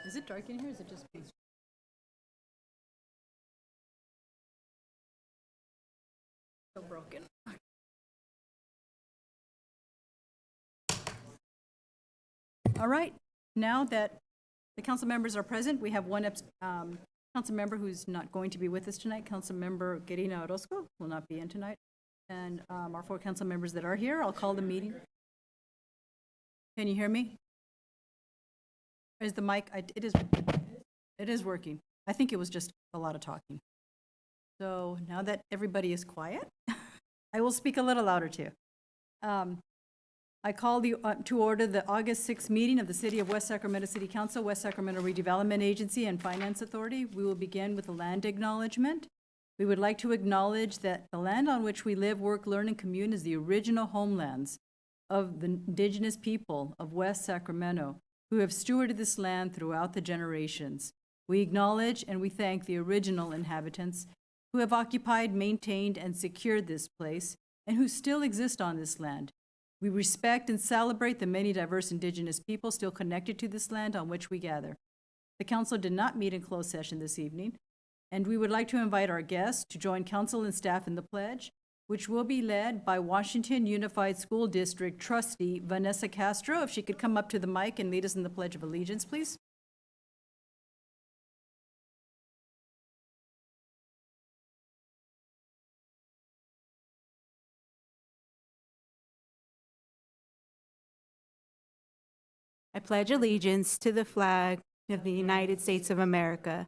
Is it dark in here? Or is it just me? So broken. All right. Now that the council members are present, we have one council member who's not going to be with us tonight. Council member Gerina Orozco will not be in tonight. And our 4 council members that are here, I'll call the meeting. Can you hear me? Is the mic? It is working. I think it was just a lot of talking. So now that everybody is quiet, I will speak a little louder too. I call to order the August 6th meeting of the City of West Sacramento City Council, West Sacramento Redevelopment Agency, and Finance Authority. We will begin with a land acknowledgement. We would like to acknowledge that the land on which we live, work, learn, and commune is the original homelands of the indigenous people of West Sacramento, who have stewarded this land throughout the generations. We acknowledge and we thank the original inhabitants who have occupied, maintained, and secured this place, and who still exist on this land. We respect and celebrate the many diverse indigenous people still connected to this land on which we gather. The council did not meet in closed session this evening, and we would like to invite our guests to join council and staff in the pledge, which will be led by Washington Unified School District trustee Vanessa Castro. If she could come up to the mic and lead us in the Pledge of Allegiance, please. I pledge allegiance to the flag of the United States of America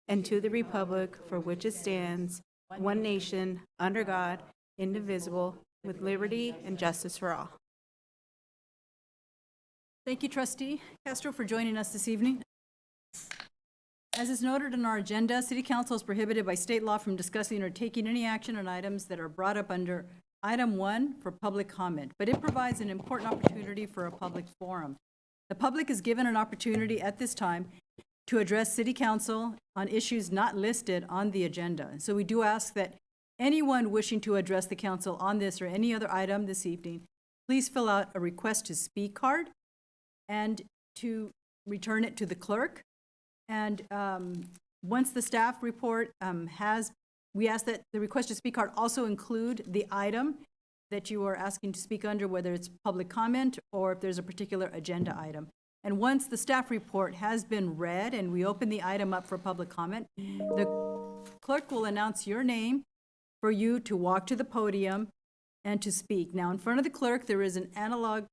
and to the republic for which it stands, one nation, under God, indivisible, with liberty and justice for all. Thank you, Trustee Castro, for joining us this evening. As is noted in our agenda, City Council is prohibited by state law from discussing or taking any action on items that are brought up under Item 1 for public comment, but it provides an important opportunity for a public forum. The public is given an opportunity at this time to address City Council on issues not listed on the agenda. So we do ask that anyone wishing to address the council on this or any other item this evening, please fill out a request to speak card and to return it to the clerk. And once the staff report we ask that the request to speak card also include the item that you are asking to speak under, whether it's public comment or if there's a particular agenda item. And once the staff report has been read and we open the item up for public comment, the clerk will announce your name for you to walk to the podium and to speak. Now, in front of the clerk, there is an analog,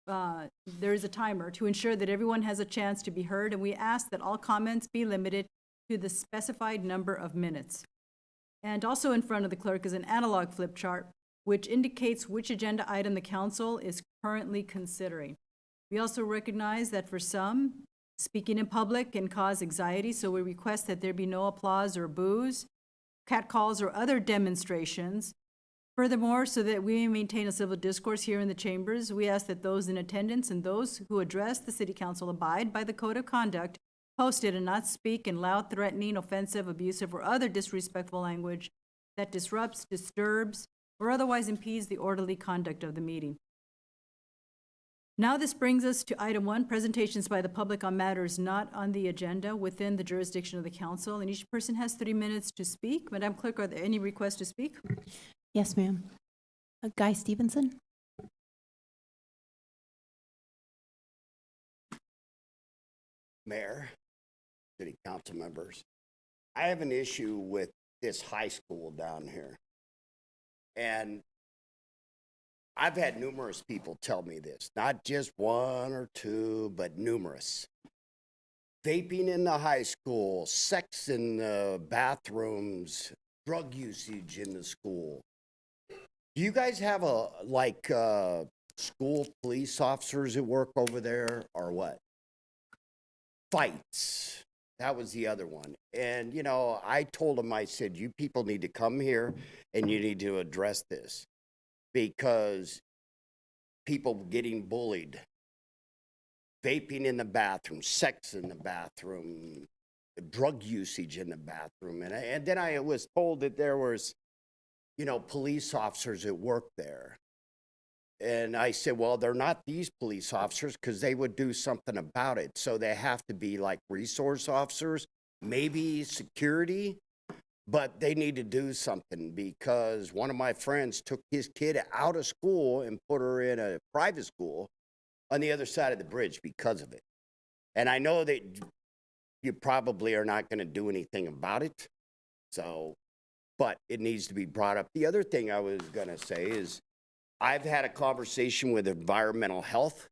there is a timer to ensure that everyone has a chance to be heard, and we ask that all comments be limited to the specified number of minutes. And also in front of the clerk is an analog flip chart, which indicates which agenda item the council is currently considering. We also recognize that for some, speaking in public can cause anxiety, so we request that there be no applause or boos, catcalls, or other demonstrations. Furthermore, so that we may maintain a civil discourse here in the chambers, we ask that those in attendance and those who address the City Council abide by the code of conduct posted and not speak in loud, threatening, offensive, abusive, or other disrespectful language that disrupts, disturbs, or otherwise impedes the orderly conduct of the meeting. Now this brings us to item 1, presentations by the public on matters not on the agenda within the jurisdiction of the council, and each person has 3 minutes to speak. Madam Clerk, are there any requests to speak? Yes, ma'am. Guy Stevenson? Mayor, City Council members, I have an issue with this high school down here. And I've had numerous people tell me this, not just one or two, but numerous. Vaping in the high school, sex in the bathrooms, drug usage in the school. Do you guys have school police officers that work over there or what? Fights. That was the other one. And, you know, I told them, I said, you people need to come here and you need to address this because people getting bullied, vaping in the bathroom, sex in the bathroom, drug usage in the bathroom. And then I was told that there was, you know, police officers that work there. And I said, well, they're not these police officers because they would do something about it. So they have to be like resource officers, maybe security, but they need to do something because one of my friends took his kid out of school and put her in a private school on the other side of the bridge because of it. And I know that you probably are not going to do anything about it. So, but it needs to be brought up. The other thing I was going to say is I've had a conversation with environmental health,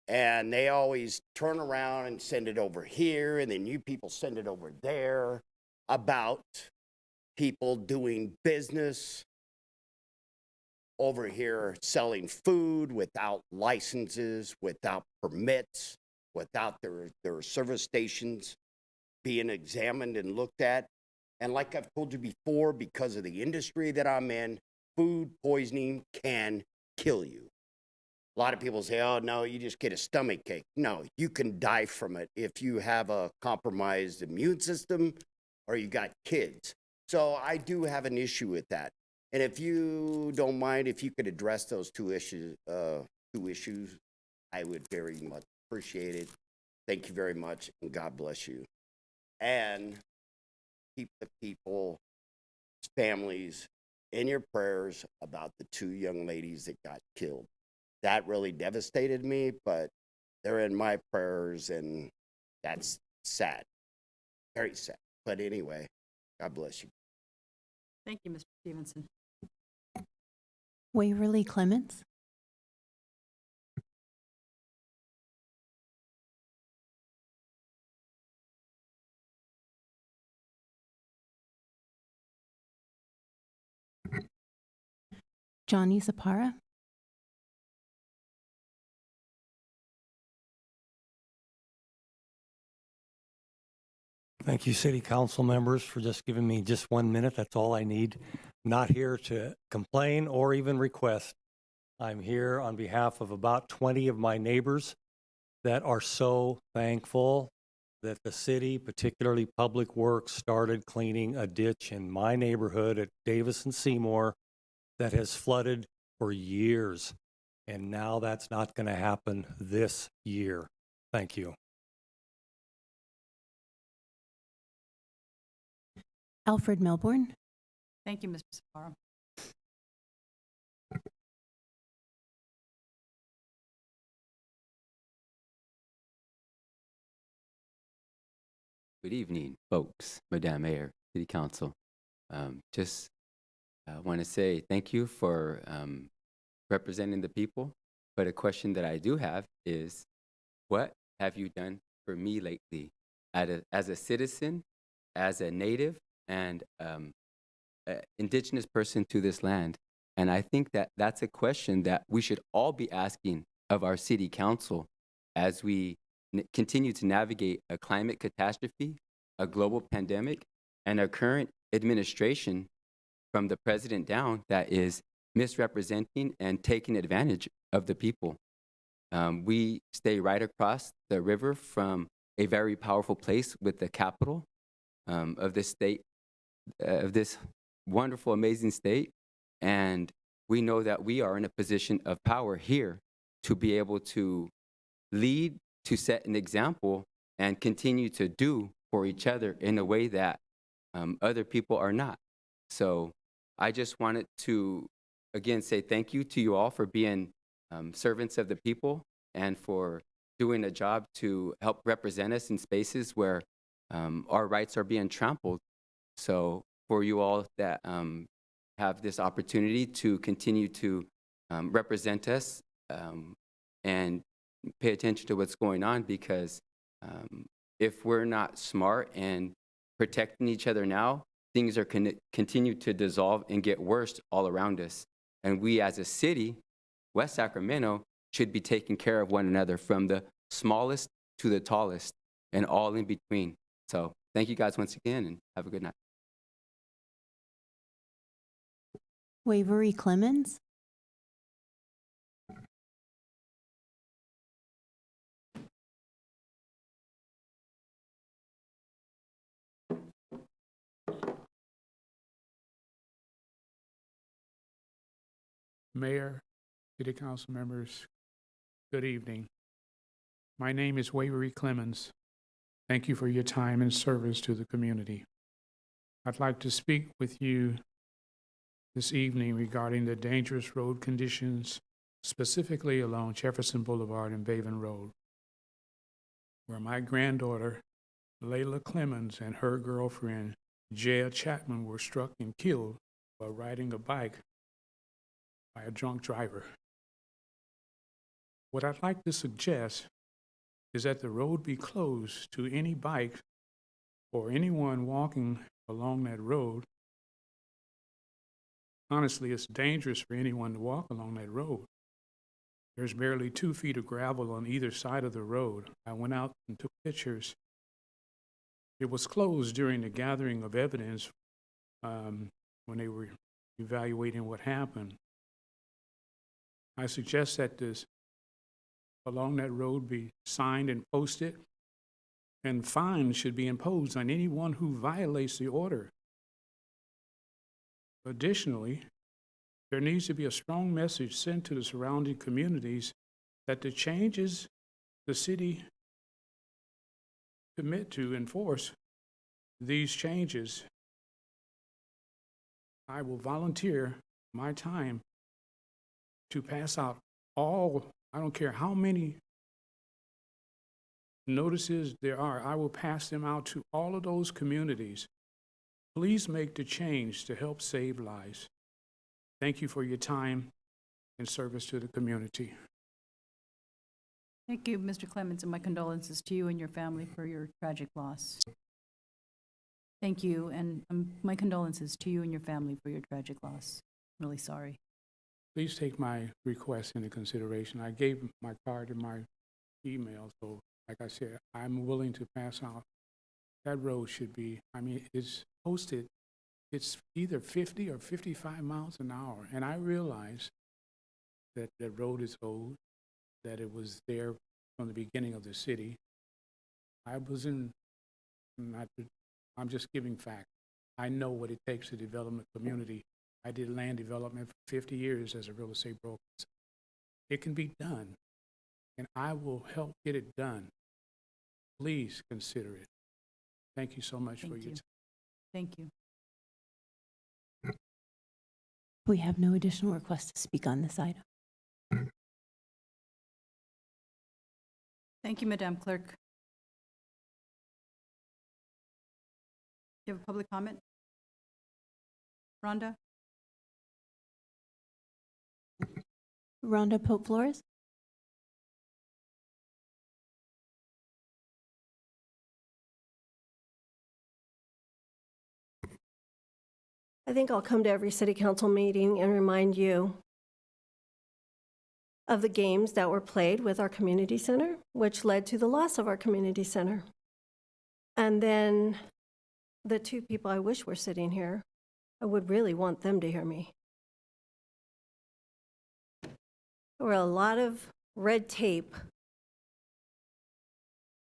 and they always turn around and send it over here, and then you people send it over there about people doing business over here selling food without licenses, without permits, without their service stations being examined and looked at. And like I've told you before, because of the industry that I'm in, food poisoning can kill you. A lot of people say, oh, no, you just get a stomach ache. No, you can die from it if you have a compromised immune system or you got kids. So I do have an issue with that. And if you don't mind, if you could address those two issues, I would very much appreciate it. Thank you very much, and God bless you. And keep the people's families in your prayers about the two young ladies that got killed. That really devastated me, but they're in my prayers, and that's sad, very sad. But anyway, God bless you. Thank you, Mr. Stevenson. Waverly Clements. Johnny Zapara. Thank you, City Council members, for just giving me just 1 minute. That's all I need. Not here to complain or even request. I'm here on behalf of about 20 of my neighbors that are so thankful that the city, particularly Public Works, started cleaning a ditch in my neighborhood at Davis and Seymour that has flooded for years. And now that's not going to happen this year. Thank you. Alfred Melbourne. Thank you, Mr. Saparo. Good evening, folks, Madam Mayor, City Council. Just want to say thank you for representing the people. But a question that I do have is, what have you done for me lately as a citizen, as a native, and indigenous person to this land? And I think that that's a question that we should all be asking of our city council as we continue to navigate a climate catastrophe, a global pandemic, and a current administration from the president down that is misrepresenting and taking advantage of the people. We stay right across the river from a very powerful place with the capital of this state, of this wonderful, amazing state. And we know that we are in a position of power here to be able to lead, to set an example, and continue to do for each other in a way that other people are not. So I just wanted to, again, say thank you to you all for being servants of the people and for doing a job to help represent us in spaces where our rights are being trampled. So for you all that have this opportunity to continue to represent us and pay attention to what's going on, because if we're not smart and protecting each other now, things are continue to dissolve and get worse all around us. And we as a city, West Sacramento, should be taking care of one another from the smallest to the tallest and all in between. So thank you guys once again, and have a good night. Waverly Clemens. Mayor, City Council members, good evening. My name is Waverly Clemens. Thank you for your time and service to the community. I'd like to speak with you this evening regarding the dangerous road conditions, specifically along Jefferson Boulevard and Baven Road, where my granddaughter, Layla Clemens, and her girlfriend, Jaya Chapman, were struck and killed while riding a bike by a drunk driver. What I'd like to suggest is that the road be closed to any bike or anyone walking along that road. Honestly, it's dangerous for anyone to walk along that road. There's barely 2 feet of gravel on either side of the road. I went out and took pictures. It was closed during the gathering of evidence when they were evaluating what happened. I suggest that this along that road be signed and posted, and fines should be imposed on anyone who violates the order. Additionally, there needs to be a strong message sent to the surrounding communities that the changes the city commit to enforce these changes. I will volunteer my time to pass out all, I don't care how many notices there are, I will pass them out to all of those communities. Please make the change to help save lives. Thank you for your time and service to the community. Thank you, Mr. Clemens, and my condolences to you and your family for your tragic loss. Thank you, and my condolences to you and your family for your tragic loss. I'm really sorry. Please take my request into consideration. I gave my card and my email, so like I said, I'm willing to pass out. That road should be, I mean, it's posted, it's either 50 or 55 miles an hour, and I realize that the road is old, that it was there from the beginning of the city. I'm just giving facts. I know what it takes to develop a community. I did land development for 50 years as a real estate broker. It can be done, and I will help get it done. Please consider it. Thank you so much for your time. Thank you. We have no additional requests to speak on this item. Thank you, Madam Clerk. Do you have a public comment? Rhonda? Rhonda Pope Flores? I think I'll come to every city council meeting and remind you of the games that were played with our community center, which led to the loss of our community center. And then the 2 people I wish were sitting here, I would really want them to hear me. There were a lot of red tape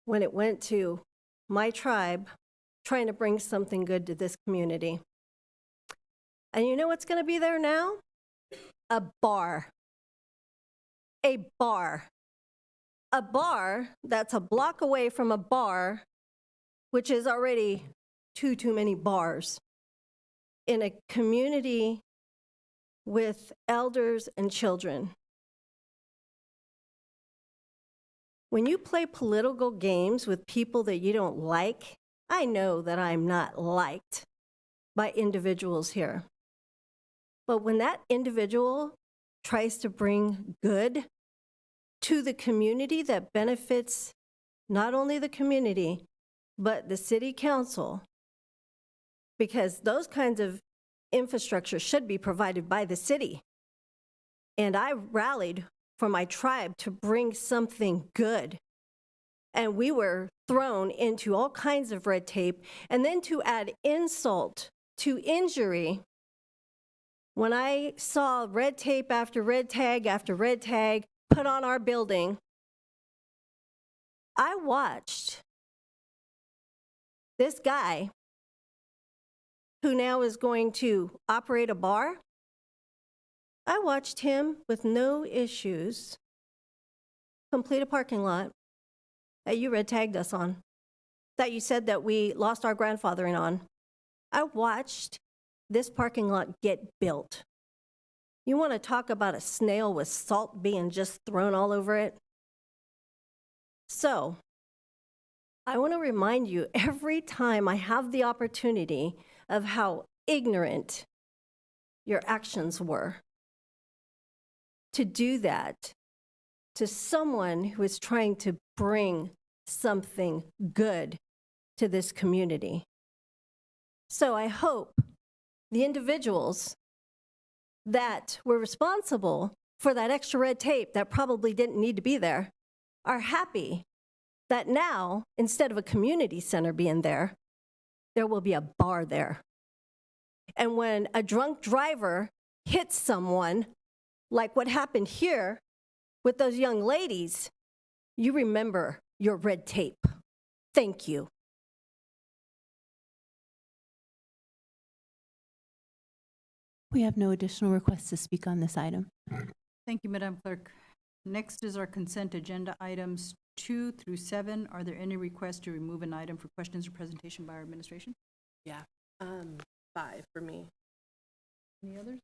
when it went to my tribe trying to bring something good to this community. And you know what's going to be there now? A bar. A bar. A bar that's a block away from a bar, which is already too many bars, in a community with elders and children. When you play political games with people that you don't like, I know that I'm not liked by individuals here. But when that individual tries to bring good to the community that benefits not only the community, but the city council, because those kinds of infrastructure should be provided by the city. And I rallied for my tribe to bring something good. And we were thrown into all kinds of red tape. And then to add insult to injury, when I saw red tape after red tag after red tag put on our building, I watched this guy who now is going to operate a bar I watched him with no issues complete a parking lot that you red tagged us on, that you said that we lost our grandfathering on. I watched this parking lot get built. You want to talk about a snail with salt being just thrown all over it? So, I want to remind you every time I have the opportunity of how ignorant your actions were. To do that to someone who is trying to bring something good to this community. So I hope the individuals that were responsible for that extra red tape that probably didn't need to be there are happy that now, instead of a community center being there, there will be a bar there. And when a drunk driver hits someone, like what happened here with those young ladies, you remember your red tape. Thank you. We have no additional requests to speak on this item. Thank you, Madam Clerk. Next is our consent agenda items 2 through 7. Are there any requests to remove an item for questions or presentation by our administration? Yeah, 5 for me. Any others?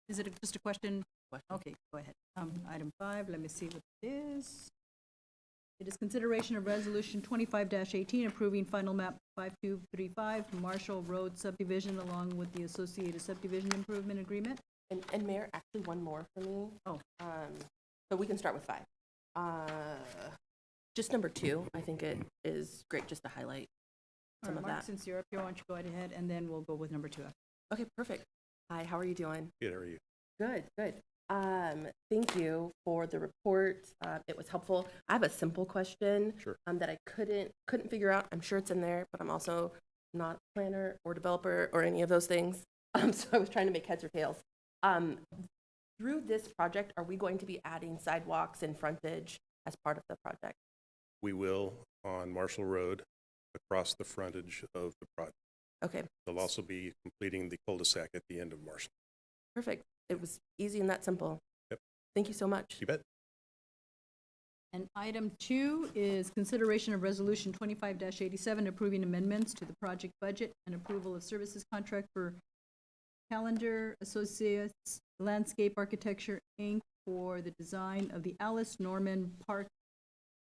Is it just a question? Okay, go ahead. Item 5, let me see what it is. It is consideration of resolution 25-18 approving final map 5235 Marshall Road subdivision along with the associated subdivision improvement agreement. And Mayor, actually one more for me. Oh. But we can start with 5. Just number 2, I think it is great just to highlight All some right, of Mark, that. since you're up here, why don't you go right ahead, and then we'll go with number 2. Okay, perfect. Hi, how are you doing? Good, how are you? Good, good. Thank you for the report. It was helpful. I have a simple question. Sure. That I couldn't figure out. I'm sure it's in there, but I'm also not a planner or developer or any of those things. So I was trying to make heads or tails. Through this project, are we going to be adding sidewalks and frontage as part of the project? We will on Marshall Road across the frontage of the project. Okay, They'll also be completing the cul-de-sac at the end of Marshall. perfect. It was easy and that simple. Yep. Thank you so much. You bet. And item 2 is consideration of resolution 25-87 approving amendments to the project budget and approval of services contract for Calendar Associates Landscape Architecture, Inc. for the design of the Alice Norman Park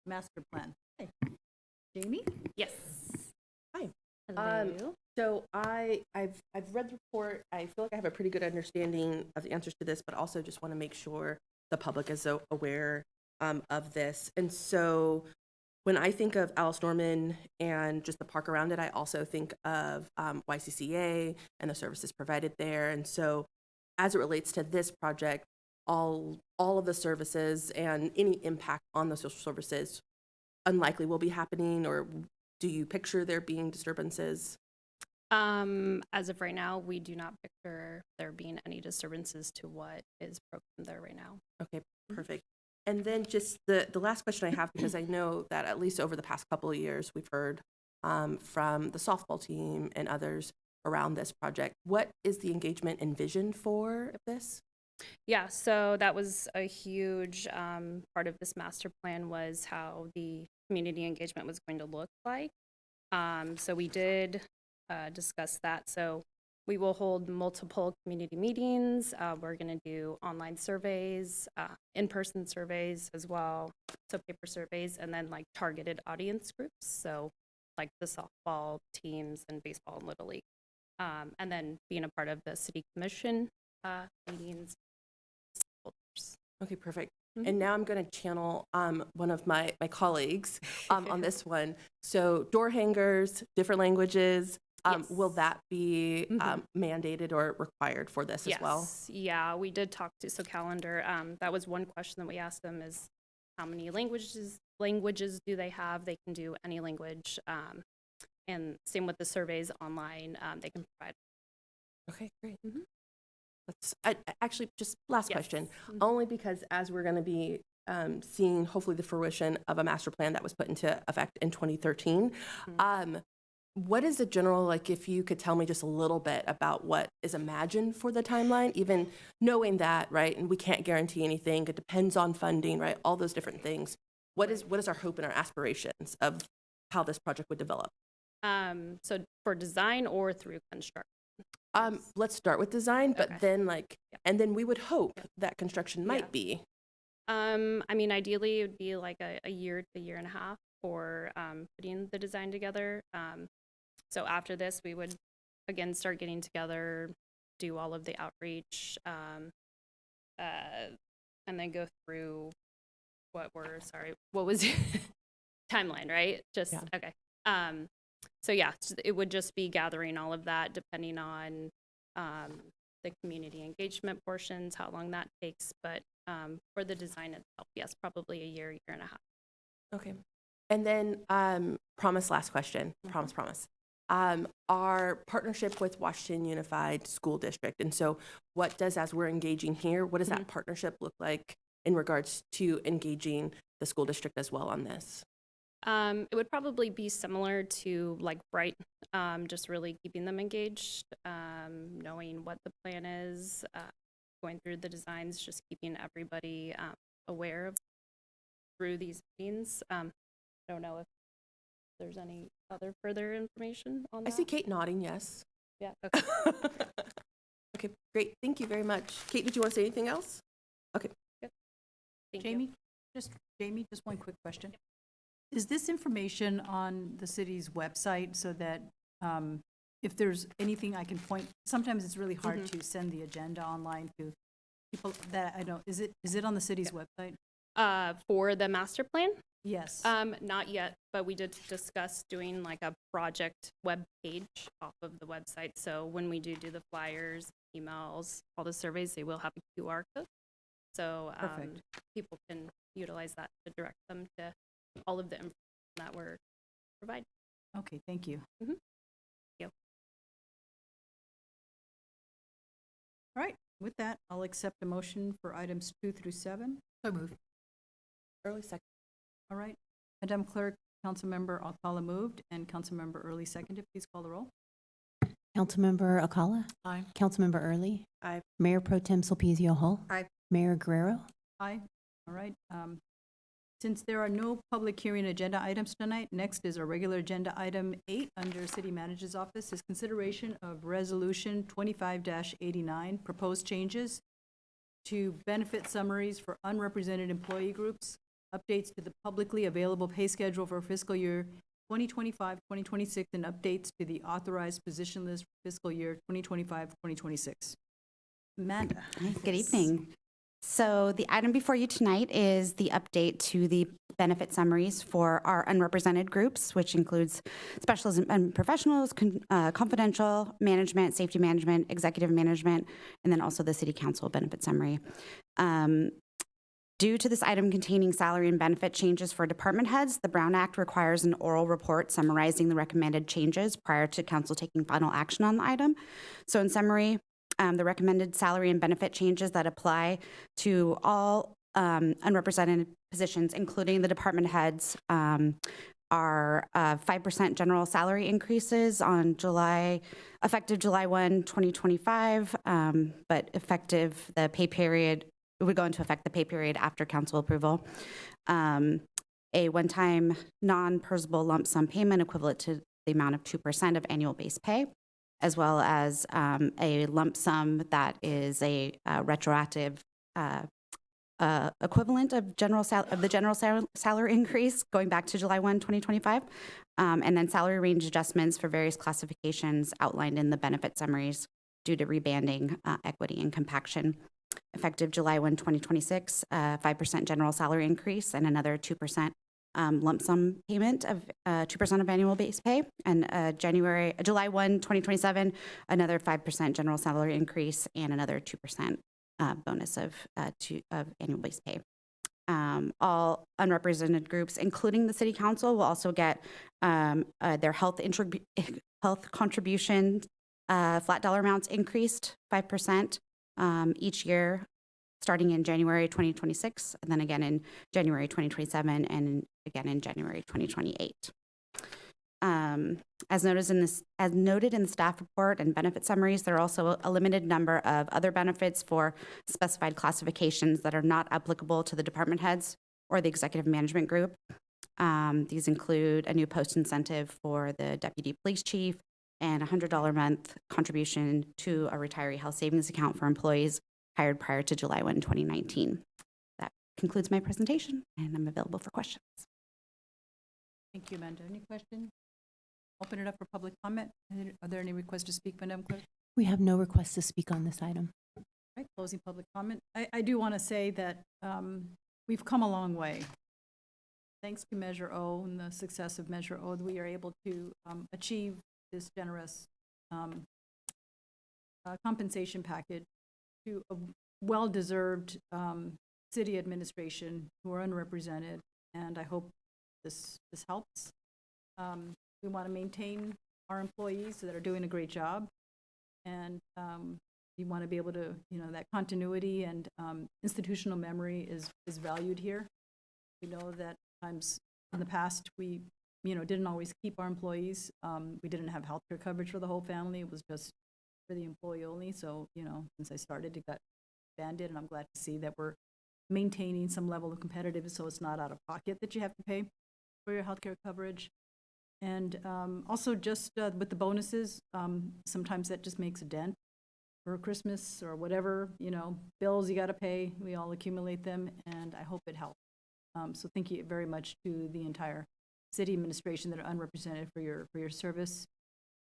Master Plan. Hey, Jamie? Yes. Hi. Hello. So I've read the report. I feel like I have a pretty good understanding of the answers to this, but also just want to make sure the public is so aware of this. And so when I think of Alice Norman and just the park around it, I also think of YCCA and the services provided there. And so as it relates to this project, all of the services and any impact on the social services unlikely will be happening, or do you picture there being disturbances? As of right now, we do not picture there being any disturbances to what is programmed there right now. Okay, perfect. And then just the last question I have, because I know that at least over the past couple of years, we've heard from the softball team and others around this project. What is the engagement and vision for this? Yeah, so that was a huge part of this master plan, was how the community engagement was going to look like. So we did discuss that. So we will hold multiple community meetings. We're going to do online surveys, in-person surveys as well, so paper surveys, and then like targeted audience groups. So like the softball teams and baseball and Little League. And then being a part of the city commission meetings. Okay, perfect. And now I'm going to channel one of my colleagues on this one. So door hangers, different languages. Yes. Will that be mandated or required for this as well? Yeah, we did talk to, so Calendar, that was one question that we asked them, is how many languages do they have? They can do any language. And same with the surveys online, they can provide. Okay, great. Actually, just last Yes. question, only because as we're going to be seeing hopefully the fruition of a master plan that was put into effect in 2013, what is the general, like, if you could tell me just a little bit about what is imagined for the timeline, even knowing that, right? And we can't guarantee anything. It depends on funding, right? All those different things. What is our hope and our aspirations of how this project would develop? So for design or through construction? Let's start with design, but Okay. then Yeah. and then we would hope that construction might be. I mean, ideally, it would be like a year to year and a half for putting the design together. So after this, we would, again, start getting together, do all of the outreach, and then go through what was timeline, right? Just, Yeah. okay. So yeah, it would just be gathering all of that depending on the community engagement portions, how long that takes. But for the design itself, yes, probably a year, year and a half. Okay. And then, last question, promise. Our partnership with Washington Unified School District. And so what does, as we're engaging here, what does that partnership look like in regards to engaging the school district as well on this? It would probably be similar to like Bryte, just really keeping them engaged, knowing what the plan is, going through the designs, just keeping everybody aware of through these meetings. I don't know if there's any other further information on that. I see Kate nodding, yes. Yeah. Okay. Okay, great. Thank you very much. Kate, did you want to say anything else? Okay. Thank you. Jamie, just one quick question. Is this information on the city's website so that if there's anything I can point, sometimes it's really hard to send the agenda online to people that I don't, is it on the city's website? For the master plan? Yes. Not yet, but we did discuss doing like a project web page off of the website. So when we do the flyers, emails, all the surveys, they will have a QR code. So Perfect. people can utilize that to direct them to all of the information that we're providing. Okay, thank you. Thank you. All right, with that, I'll accept a motion for items 2 through 7. So moved. Early second. All right. Madam Clerk, Councilmember Alcala moved and Councilmember Early seconded. Please call the roll. Councilmember Acala? Aye. Councilmember Early? Aye. Mayor Pro Tem Sulpicio Hull? Aye. Mayor Guerrero? Aye. All right. Since there are no public hearing agenda items tonight, next is our regular agenda item 8 under City Manager's Office is consideration of Resolution 25-89, proposed changes to benefit summaries for unrepresented employee groups, updates to the publicly available pay schedule for fiscal year 2025, 2026, and updates to the authorized position list for fiscal year 2025, 2026. Amanda. Good evening. So the item before you tonight is the update to the benefit summaries for our unrepresented groups, which includes specialists and professionals, confidential management, safety management, executive management, and then also the city council benefit summary. Due to this item containing salary and benefit changes for department heads, the Brown Act requires an oral report summarizing the recommended changes prior to council taking final action on the item. So in summary, the recommended salary and benefit changes that apply to all unrepresented positions, including the department heads, are 5% general salary increases on effective July 1, 2025, but effective the pay period, it would go into effect the pay period after council approval. A one-time non-personable lump sum payment equivalent to the amount of 2% of annual base pay, as well as a lump sum that is a retroactive equivalent of the general salary increase going back to July 1, 2025, and then salary range adjustments for various classifications outlined in the benefit summaries due to rebanding, equity, and compaction. Effective July 1, 2026, 5% general salary increase and another 2% lump sum payment of 2% of annual base pay, and July 1, 2027, another 5% general salary increase and another 2% bonus of annual base pay. All unrepresented groups, including the city council, will also get their health contribution flat dollar amounts increased 5% each year, starting in January 2026, and then again in January 2027, and again in January 2028. As noted in the staff report and benefit summaries, there are also a limited number of other benefits for specified classifications that are not applicable to the department heads or the executive management group. These include a new post incentive for the deputy police chief and a $100 a month contribution to a retiree health savings account for employees hired prior to July 1, 2019. That concludes my presentation, and I'm available for questions. Thank you, Amanda. Any questions? Open it up for public comment. Are there any requests to speak, Madam Clerk? We have no requests to speak on this item. All right, closing public comment. I do want to say that we've come a long way. Thanks to Measure O and the success of Measure O, we are able to achieve this generous compensation package to a well-deserved city administration who are unrepresented, and I hope this helps. We want to maintain our employees that are doing a great job, and we want to be able to, that continuity and institutional memory is valued here. We know that times in the past we, didn't always keep our employees. We didn't have healthcare coverage for the whole family. It was just for the employee only. So, since I started, it got expanded, and I'm glad to see that we're maintaining some level of competitiveness, so it's not out of pocket that you have to pay for your healthcare coverage. And also just with the bonuses, sometimes that just makes a dent for Christmas or whatever, bills you got to pay. We all accumulate them, and I hope it helps. So thank you very much to the entire city administration that are unrepresented for your service.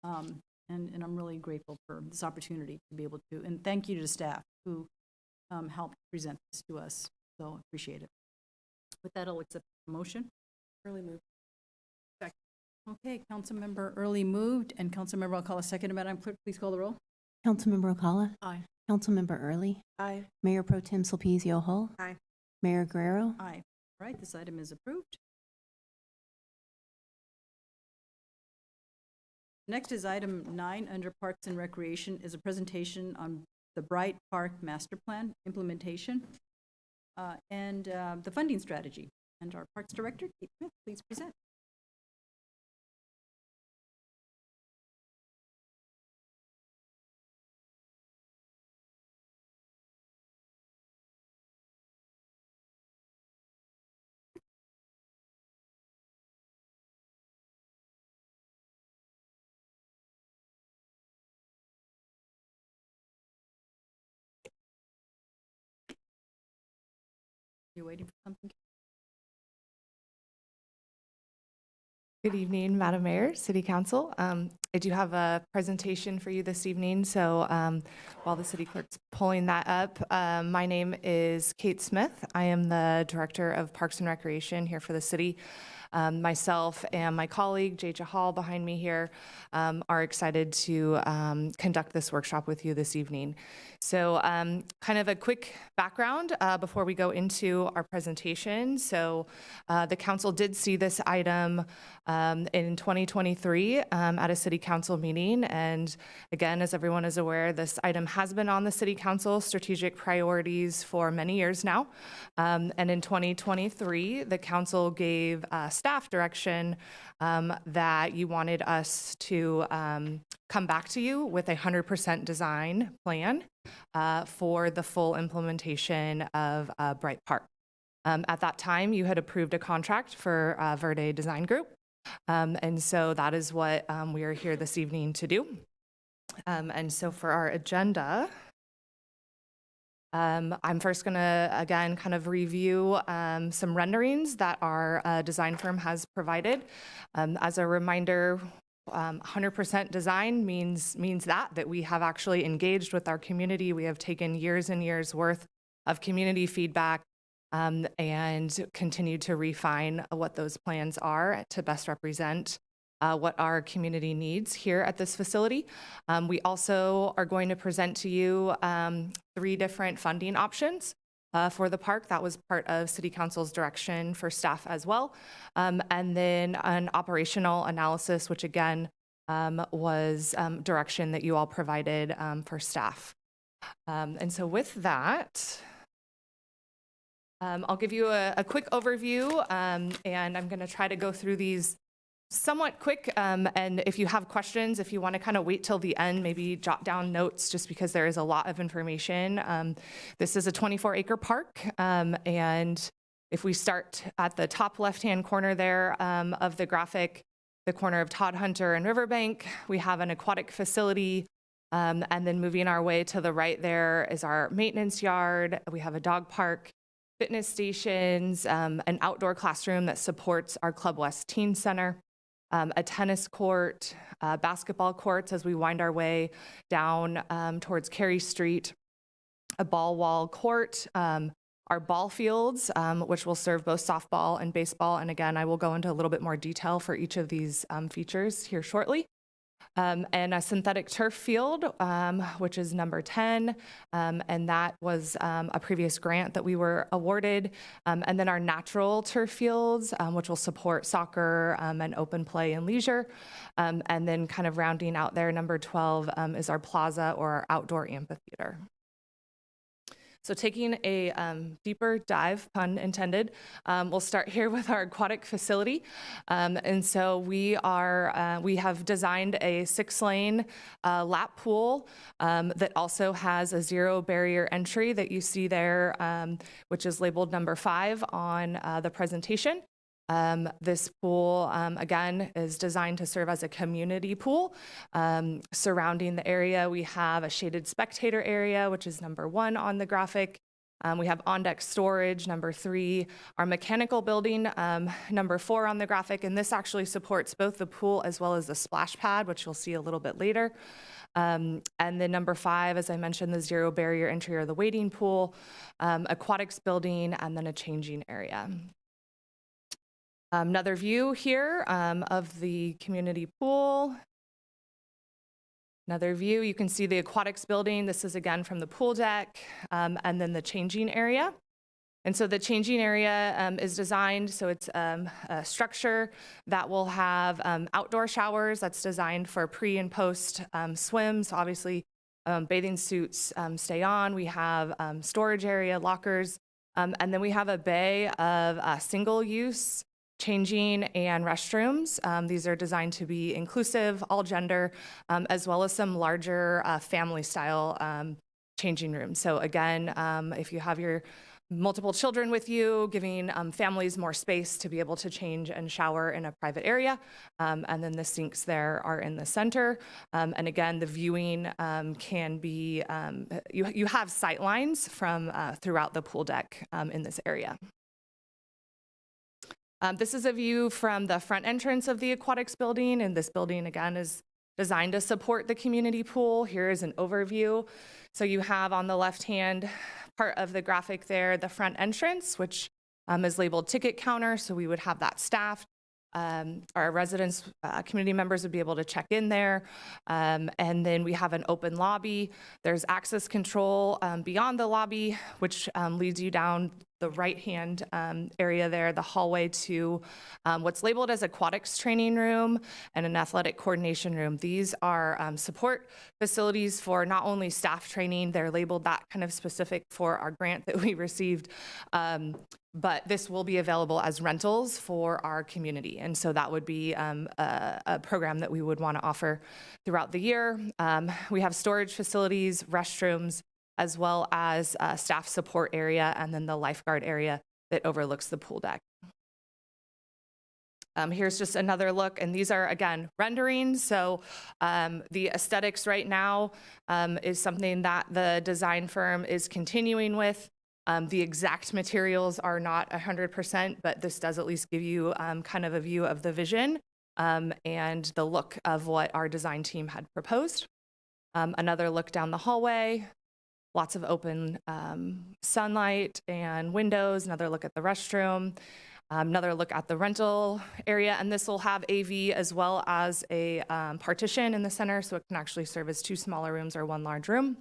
And I'm really grateful for this opportunity to be able to, and thank you to staff who helped present this to us. So appreciate it. With that, I'll accept the motion. Early move. Okay, Councilmember Early moved, and Councilmember Alcala seconded. Madam Clerk, please call the roll. Councilmember Ocala? Aye. Councilmember Early? Aye. Mayor Pro Tem Sulpicio Hull? Aye. Mayor Guerrero? Aye. All right, this item is approved. Next is item 9 under Parks and Recreation, is a presentation on the Bryte Park Master Plan implementation and the funding strategy. And our Parks Director, Kate Smith, please present. You waiting for something? Good evening, Madam Mayor, City Council. I do have a presentation for you this evening, so while the City Clerk's pulling that up, my name is Kate Smith. I am the Director of Parks and Recreation here for the city. Myself and my colleague, Jay Hall, behind me here, are excited to conduct this workshop with you this evening. So kind of a quick background before we go into our presentation. So the council did see this item in 2023 at a city council meeting. And again, as everyone is aware, this item has been on the city council strategic priorities for many years now. And in 2023, the council gave staff direction that you wanted us to come back to you with a 100% design plan for the full implementation of Bryte Park. At that time, you had approved a contract for Verde Design Group. And so that is what we are here this evening to do. And so for our agenda, I'm first going to, again, kind of review some renderings that our design firm has provided. As a reminder, 100% design means that we have actually engaged with our community. We have taken years and years worth of community feedback and continue to refine what those plans are to best represent what our community needs here at this facility. We also are going to present to you 3 different funding options for the park. That was part of City Council's direction for staff as well. And then an operational analysis, which again was direction that you all provided for staff. And so with that, I'll give you a quick overview, and I'm going to try to go through these somewhat quick, and if you have questions, if you want to kind of wait till the end, maybe jot down notes just because there is a lot of information. This is a 24-acre park, and if we start at the top left-hand corner there of the graphic, the corner of Todd Hunter and Riverbank, we have an aquatic facility, and then moving our way to the right there is our maintenance yard. We have a dog park, fitness stations, an outdoor classroom that supports our Club West Teen Center, a tennis court, basketball courts as we wind our way down towards Cary Street, a ball wall court, our ball fields, which will serve both softball and baseball. And again, I will go into a little bit more detail for each of these features here shortly. And a synthetic turf field, which is number 10, and that was a previous grant that we were awarded. And then our natural turf fields, which will support soccer and open play and leisure. And then kind of rounding out there, number 12 is our plaza or our outdoor amphitheater. So taking a deeper dive, pun intended, we'll start here with our aquatic facility. And so we have designed a 6-lane lap pool that also has a 0 barrier entry that you see there, which is labeled number 5 on the presentation. This pool, again, is designed to serve as a community pool. Surrounding the area, we have a shaded spectator area, which is number 1 on the graphic. We have on-deck storage, number 3. Our mechanical building, number 4 on the graphic, and this actually supports both the pool as well as the splash pad, which you'll see a little bit later. And then number 5, as I mentioned, the 0 barrier entry or the wading pool, aquatics building, and then a changing area. Another view here of the community pool. Another view, you can see the aquatics building. This is again from the pool deck, and then the changing area. And so the changing area is designed, so it's a structure that will have outdoor showers that's designed for pre and post swims. Obviously, bathing suits stay on. We have storage area, lockers, and then we have a bay of single-use changing and restrooms. These are designed to be inclusive, all gender, as well as some larger family-style changing rooms. So again, if you have your multiple children with you, giving families more space to be able to change and shower in a private area. And then the sinks there are in the center. And again, the viewing can be, you have sight lines from throughout the pool deck in this area. This is a view from the front entrance of the aquatics building, and this building, again, is designed to support the community pool. Here is an overview. So you have on the left-hand part of the graphic there, the front entrance, which is labeled ticket counter, so we would have that staffed. Our residents, community members would be able to check in there. And then we have an open lobby. There's access control beyond the lobby, which leads you down the right-hand area there, the hallway to what's labeled as aquatics training room and an athletic coordination room. These are support facilities for not only staff training, they're labeled that kind of specific for our grant that we received, but this will be available as rentals for our community. And so that would be a program that we would want to offer throughout the year. We have storage facilities, restrooms, as well as a staff support area, and then the lifeguard area that overlooks the pool deck. Here's just another look, and these are, again, renderings. So the aesthetics right now is something that the design firm is continuing with. The exact materials are not 100%, but this does at least give you kind of a view of the vision and the look of what our design team had proposed. Another look down the hallway. Lots of open sunlight and windows. Another look at the restroom. Another look at the rental area. And this will have AV as well as a partition in the center, so it can actually serve as 2 smaller rooms or 1 large room.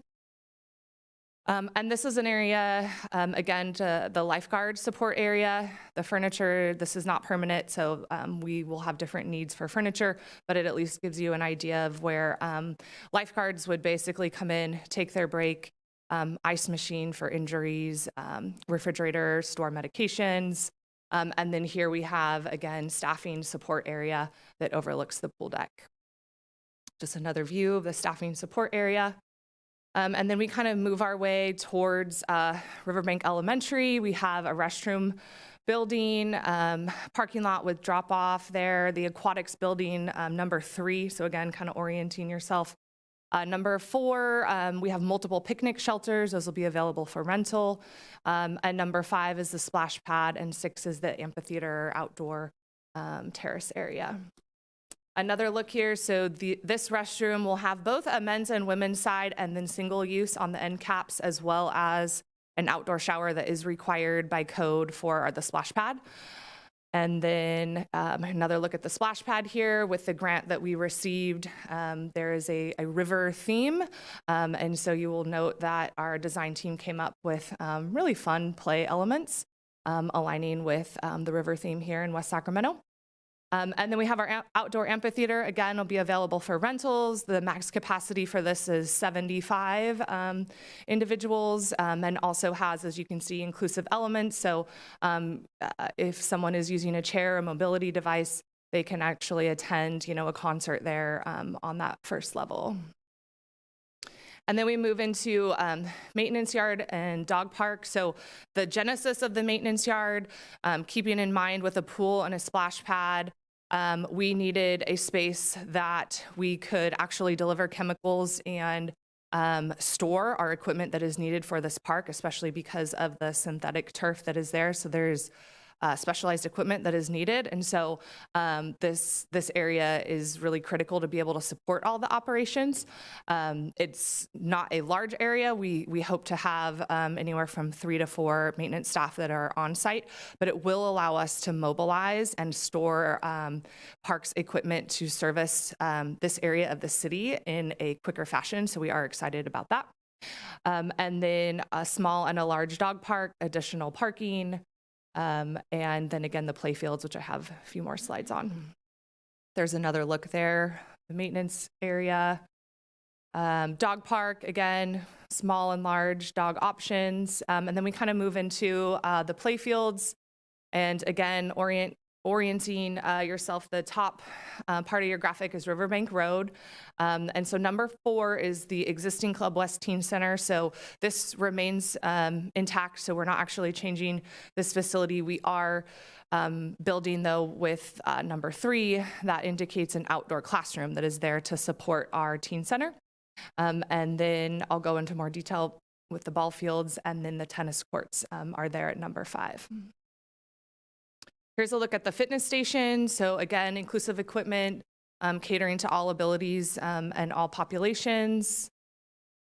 And this is an area, again, to the lifeguard support area. The furniture, this is not permanent, so we will have different needs for furniture, but it at least gives you an idea of where lifeguards would basically come in, take their break, ice machine for injuries, refrigerator, store medications, And then here we have, again, staffing support area that overlooks the pool deck. Just another view of the staffing support area. And then we kind of move our way towards Riverbank Elementary. We have a restroom building, parking lot with drop off there, the aquatics building, number 3. So again, kind of orienting yourself. Number 4, we have multiple picnic shelters. Those will be available for rental. And number 5 is the splash pad, and 6 is the amphitheater outdoor terrace area. Another look here, so this restroom will have both a men's and women's side and then single use on the end caps, as well as an outdoor shower that is required by code for the splash pad. And then another look at the splash pad here with the grant that we received. There is a river theme, and so you will note that our design team came up with really fun play elements aligning with the river theme here in West Sacramento. And then we have our outdoor amphitheater. Again, will be available for rentals. The max capacity for this is 75 individuals, and also has, as you can see, inclusive elements. So if someone is using a chair, a mobility device, they can actually attend, a concert there on that first level. And then we move into maintenance yard and dog park. So the genesis of the maintenance yard, keeping in mind with a pool and a splash pad, we needed a space that we could actually deliver chemicals and store our equipment that is needed for this park, especially because of the synthetic turf that is there. So there's specialized equipment that is needed. And so this area is really critical to be able to support all the operations. It's not a large area. We hope to have anywhere from 3 to 4 maintenance staff that are on site, but it will allow us to mobilize and store parks equipment to service this area of the city in a quicker fashion. So we are excited about that. And then a small and a large dog park, additional parking, and then again, the play fields, which I have a few more slides on. There's another look there, the maintenance area. Dog park, again, small and large dog options. And then we kind of move into the play fields. And again, orienting yourself, the top part of your graphic is Riverbank Road. And so number 4 is the existing Club West Teen Center. So this remains intact. So we're not actually changing this facility. We are building, though, with number 3 that indicates an outdoor classroom that is there to support our teen center. And then I'll go into more detail with the ball fields, and then the tennis courts are there at number 5. Here's a look at the fitness station. So again, inclusive equipment, catering to all abilities and all populations.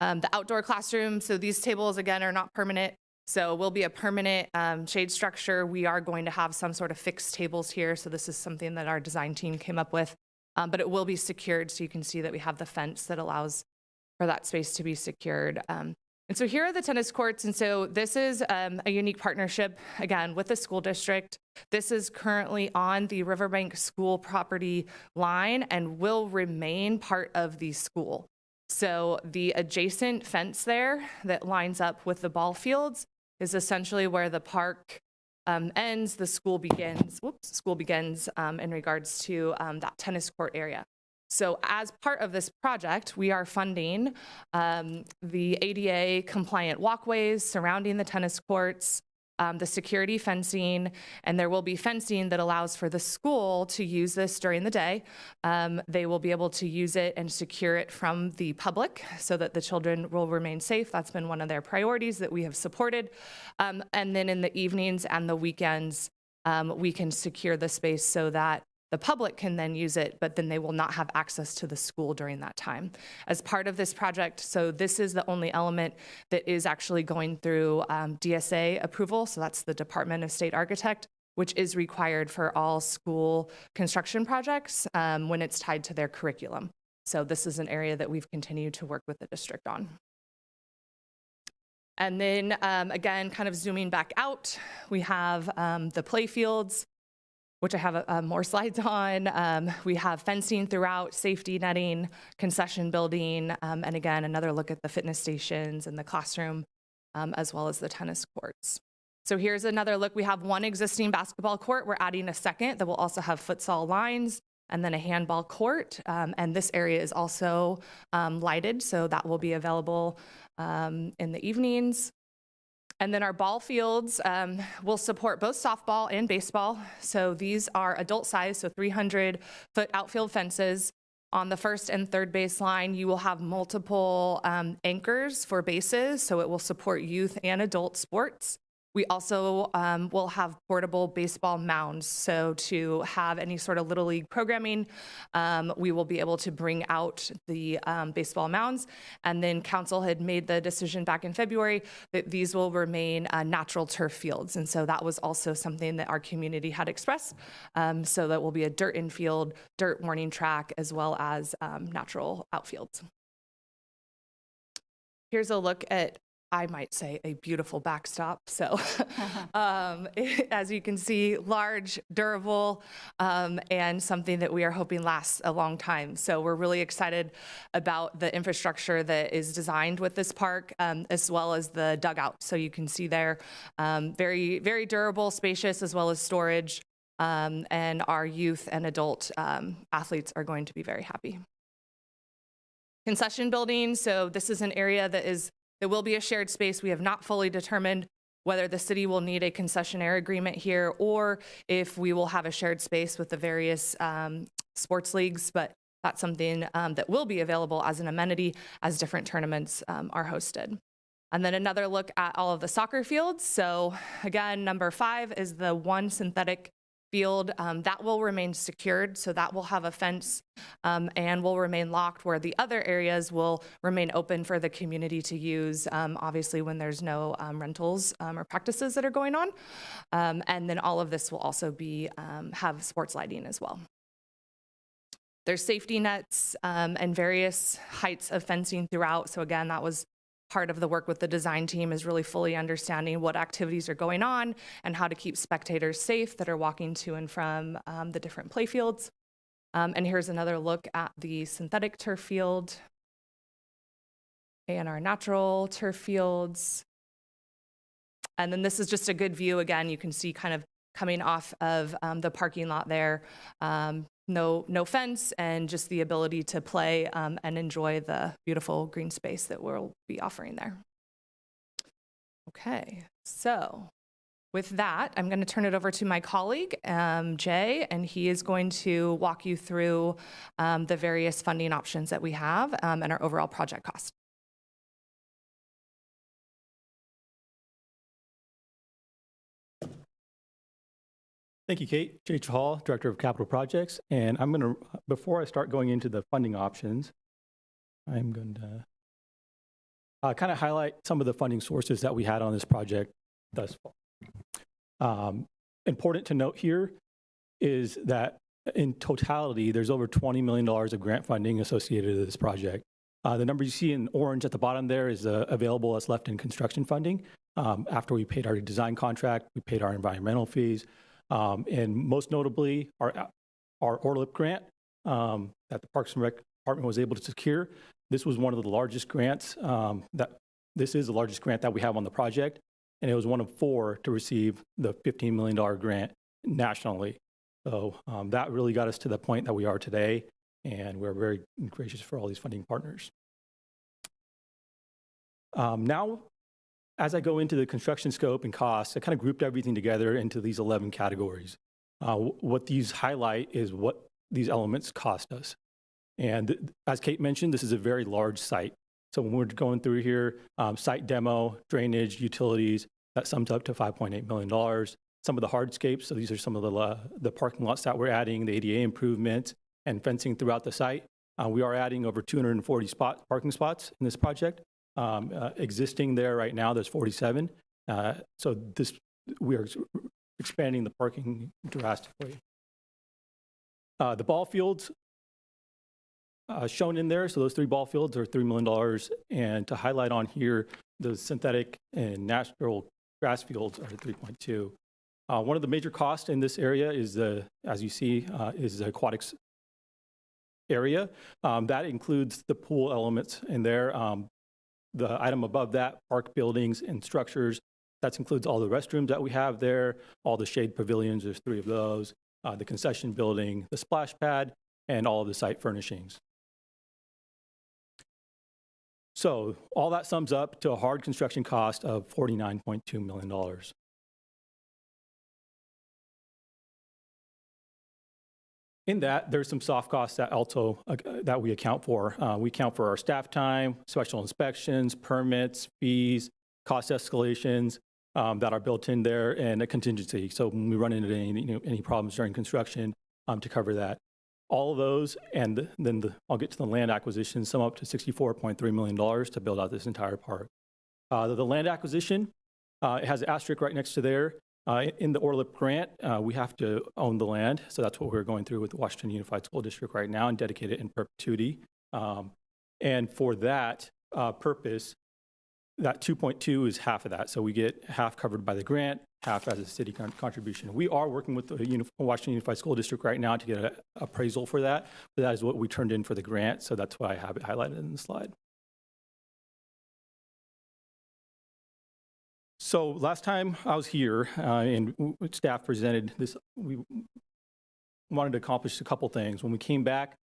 The outdoor classroom, so these tables, again, are not permanent. So will be a permanent shade structure. We are going to have some sort of fixed tables here. So this is something that our design team came up with, but it will be secured. So you can see that we have the fence that allows for that space to be secured. And so here are the tennis courts. And so this is a unique partnership, again, with the school district. This is currently on the Riverbank school property line and will remain part of the school. So the adjacent fence there that lines up with the ball fields is essentially where the park ends, the school begins, in regards to that tennis court area. So as part of this project, we are funding the ADA compliant walkways surrounding the tennis courts, the security fencing, and there will be fencing that allows for the school to use this during the day. They will be able to use it and secure it from the public so that the children will remain safe. That's been one of their priorities that we have supported. And then in the evenings and the weekends, we can secure the space so that the public can then use it, but then they will not have access to the school during that time. As part of this project, so this is the only element that is actually going through DSA approval, so that's the Department of State Architect, which is required for all school construction projects when it's tied to their curriculum. So this is an area that we've continued to work with the district on. And then again, kind of zooming back out, we have the play fields, which I have more slides on. We have fencing throughout, safety netting, concession building, and again, another look at the fitness stations and the classroom, as well as the tennis courts. So here's another look. We have one existing basketball court. We're adding a second that will also have futsal lines and then a handball court. And this area is also lighted, so that will be available in the evenings. And then our ball fields will support both softball and baseball. So these are adult size, so 300-foot outfield fences. On the first and third baseline, you will have multiple anchors for bases, so it will support youth and adult sports. We also will have portable baseball mounds. So to have any sort of Little League programming, we will be able to bring out the baseball mounds. And then council had made the decision back in February that these will remain natural turf fields. And so that was also something that our community had expressed. So that will be a dirt infield, dirt warning track, as well as natural outfields. Here's a look at, I might say, a beautiful backstop. So as you can see, large, durable, and something that we are hoping lasts a long time. So we're really excited about the infrastructure that is designed with this park, as well as the dugout. So you can see there, very, very durable, spacious, as well as storage. And our youth and adult athletes are going to be very happy. Concession building. So this is an area that will be a shared space. We have not fully determined whether the city will need a concessionaire agreement here or if we will have a shared space with the various sports leagues, but that's something that will be available as an amenity as different tournaments are hosted. And then another look at all of the soccer fields. So again, number 5 is the one synthetic field that will remain secured, so that will have a fence and will remain locked, where the other areas will remain open for the community to use, obviously when there's no rentals or practices that are going on. And then all of this will also be have sports lighting as well. There's safety nets and various heights of fencing throughout. So again, that was part of the work with the design team, is really fully understanding what activities are going on and how to keep spectators safe that are walking to and from the different play fields. And here's another look at the synthetic turf field and our natural turf fields. And then this is just a good view. Again, you can see kind of coming off of the parking lot there. No fence, and just the ability to play and enjoy the beautiful green space that we'll be offering there. Okay, so with that, I'm going to turn it over to my colleague, Jay, and he is going to walk you through the various funding options that we have and our overall project cost. Thank you, Kate. J.H. Hall, Director of Capital Projects. And I'm going to, before I start going into the funding options, I'm going to kind of highlight some of the funding sources that we had on this project thus far. Important to note here is that in totality, there's over $20 million of grant funding associated with this project. The number you see in orange at the bottom there is available as left in construction funding. After we paid our design contract, we paid our environmental fees. And most notably, our ORLIP grant that the Parks and Rec Department was able to secure. This was one of the largest grants this is the largest grant that we have on the project, and it was one of 4 to receive the $15 million grant nationally. So that really got us to the point that we are today, and we're very gracious for all these funding partners. Now, as I go into the construction scope and costs, I kind of grouped everything together into these 11 categories. What these highlight is what these elements cost us. And as Kate mentioned, this is a very large site. So when we're going through here, site demo, drainage, utilities, that sums up to $5.8 million. Some of the hardscapes, so these are some of the parking lots that we're adding, the ADA improvements, and fencing throughout the site. We are adding over 240 parking spots in this project. Existing there right now, there's 47. So we are expanding the parking drastically. The ball fields shown in there, so those 3 ball fields are $3 million. And to highlight on here, the synthetic and natural grass fields are 3.2. One of the major costs in this area is as you see, is the aquatics area. That includes the pool elements in there. The item above that, park buildings and structures, That includes all the restrooms that we have there, all the shade pavilions, there's 3 of those, the concession building, the splash pad, and all of the site furnishings. So all that sums up to a hard construction cost of $49.2 million. In that, there's some soft costs that also that we account for. We account for our staff time, special inspections, permits, fees, cost escalations that are built in there, and a contingency. So when we run into any problems during construction, to cover that. All of those, and then I'll get to the land acquisition, sum up to $64.3 million to build out this entire park. The land acquisition, it has an asterisk right next to there. In the ORLIP grant, we have to own the land, so that's what we're going through with the Washington Unified School District right now and dedicate it in perpetuity. And for that purpose, that 2.2 is half of that. So we get half covered by the grant, half as a city contribution. We are working with the Washington Unified School District right now to get an appraisal for that, but that is what we turned in for the grant, so that's why I have it highlighted in the slide. So last time I was here and staff presented this, we wanted to accomplish a couple things. When we came back,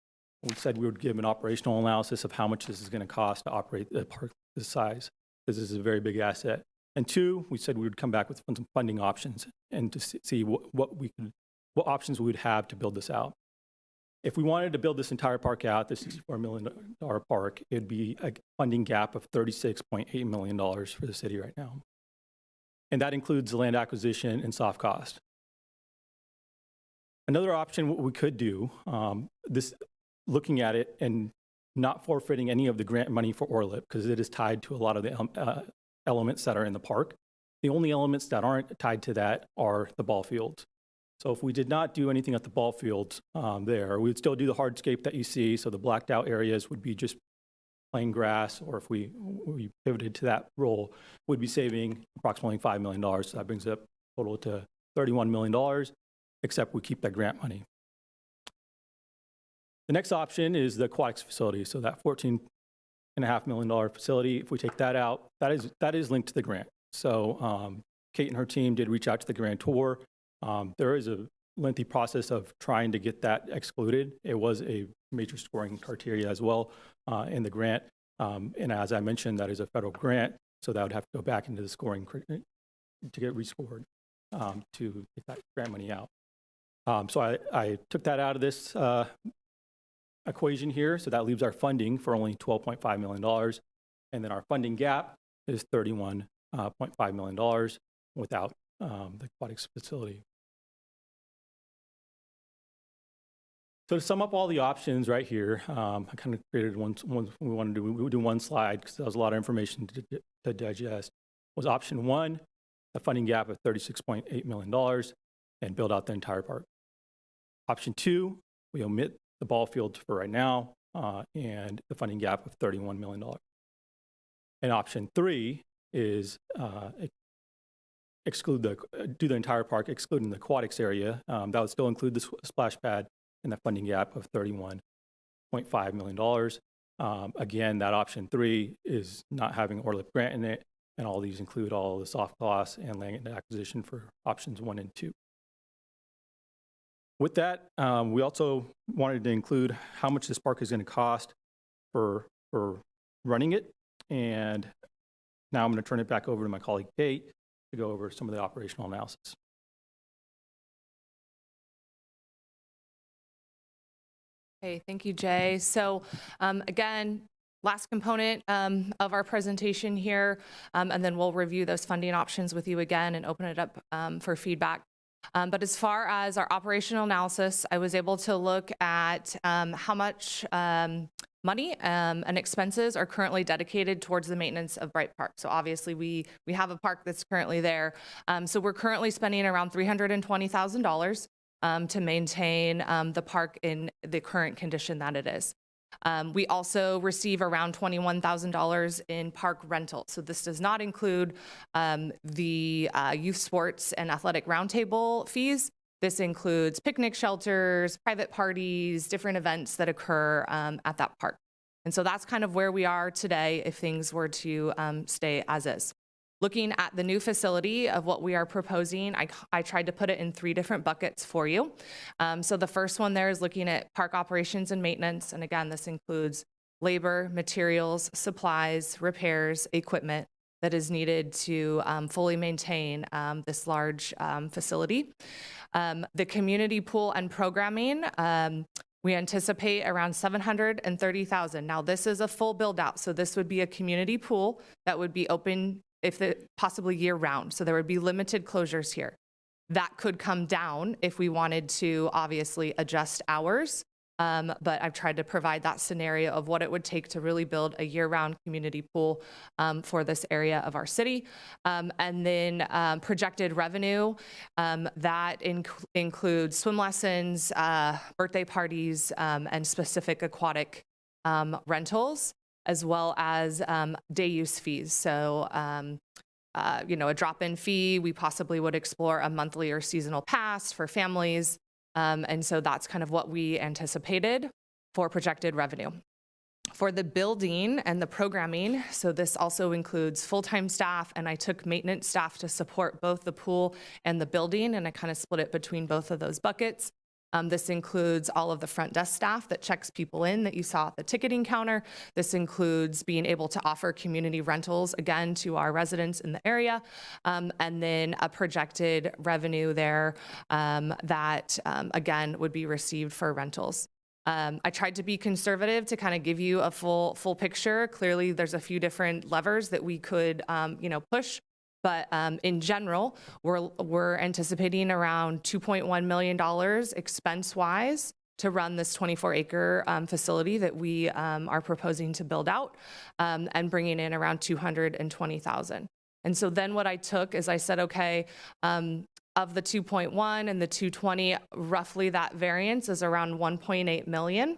we said we would give an operational analysis of how much this is going to cost to operate the park this size, because this is a very big asset. And 2, we said we would come back with some funding options and to see what options we would have to build this out. If we wanted to build this entire park out, this $64 million park, it'd be a funding gap of $36.8 million for the city right now. And that includes the land acquisition and soft cost. Another option, what we could do, looking at it and not forfeiting any of the grant money for ORLIP, because it is tied to a lot of the elements that are in the park. The only elements that aren't tied to that are the ball fields. So if we did not do anything at the ball fields there, we would still do the hardscape that you see. So the blacked out areas would be just plain grass, or if we pivoted to that role, we'd be saving approximately $5 million. So that brings up total to $31 million, except we keep that grant money. The next option is the aquatics facility. So that $14.5 million facility, if we take that out, that is linked to the grant. So Kate and her team did reach out to the grantor. There is a lengthy process of trying to get that excluded. It was a major scoring criteria as well in the grant. And as I mentioned, that is a federal grant, so that would have to go back into the scoring to get rescored to get that grant money out. So I took that out of this equation here, so that leaves our funding for only $12.5 million. And then our funding gap is $31.5 million without the aquatics facility. So to sum up all the options right here, I kind of created one we wanted to do. We would do one slide because there was a lot of information to digest. Was option 1, a funding gap of $36.8 million and build out the entire park. Option 2, we omit the ball field for right now and the funding gap of $31 million. And option 3 is do the entire park, excluding the aquatics area. That would still include the splash pad and the funding gap of $31.5 million. Again, that option 3 is not having ORLIP grant in it, and all these include all the soft costs and land acquisition for options 1 and 2. With that, we also wanted to include how much this park is going to cost for running it. And now I'm going to turn it back over to my colleague Kate to go over some of the operational analysis. Okay, thank you, Jay. So again, last component of our presentation here, and then we'll review those funding options with you again and open it up for feedback. But as far as our operational analysis, I was able to look at how much money and expenses are currently dedicated towards the maintenance of Bryte Park. So obviously we have a park that's currently there. So we're currently spending around $320,000 to maintain the park in the current condition that it is. We also receive around $21,000 in park rental. So this does not include the youth sports and athletic roundtable fees. This includes picnic shelters, private parties, different events that occur at that park. And so that's kind of where we are today if things were to stay as is. Looking at the new facility of what we are proposing, I tried to put it in 3 different buckets for you. So the first one there is looking at park operations and maintenance. And again, this includes labor, materials, supplies, repairs, equipment that is needed to fully maintain this large facility. The community pool and programming, we anticipate around $730,000. Now, this is a full build out, so this would be a community pool that would be open possibly year round. So there would be limited closures here. That could come down if we wanted to obviously adjust hours. But I've tried to provide that scenario of what it would take to really build a year-round community pool for this area of our city. And then projected revenue, that includes swim lessons, birthday parties, and specific aquatic rentals, as well as day use fees. So, a drop-in fee, we possibly would explore a monthly or seasonal pass for families. And so that's kind of what we anticipated for projected revenue. For the building and the programming, so this also includes full-time staff, and I took maintenance staff to support both the pool and the building, and I kind of split it between both of those buckets. This includes all of the front desk staff that checks people in that you saw at the ticketing counter. This includes being able to offer community rentals, again, to our residents in the area. And then a projected revenue there that, again, would be received for rentals. I tried to be conservative to kind of give you a full picture. Clearly, there's a few different levers that we could, push. But in general, we're anticipating around $2.1 million expense-wise to run this 24-acre facility that we are proposing to build out, and bringing in around $220,000. And so then what I took is I said, okay, of the 2.1 and the 220, roughly that variance is around 1.8 million.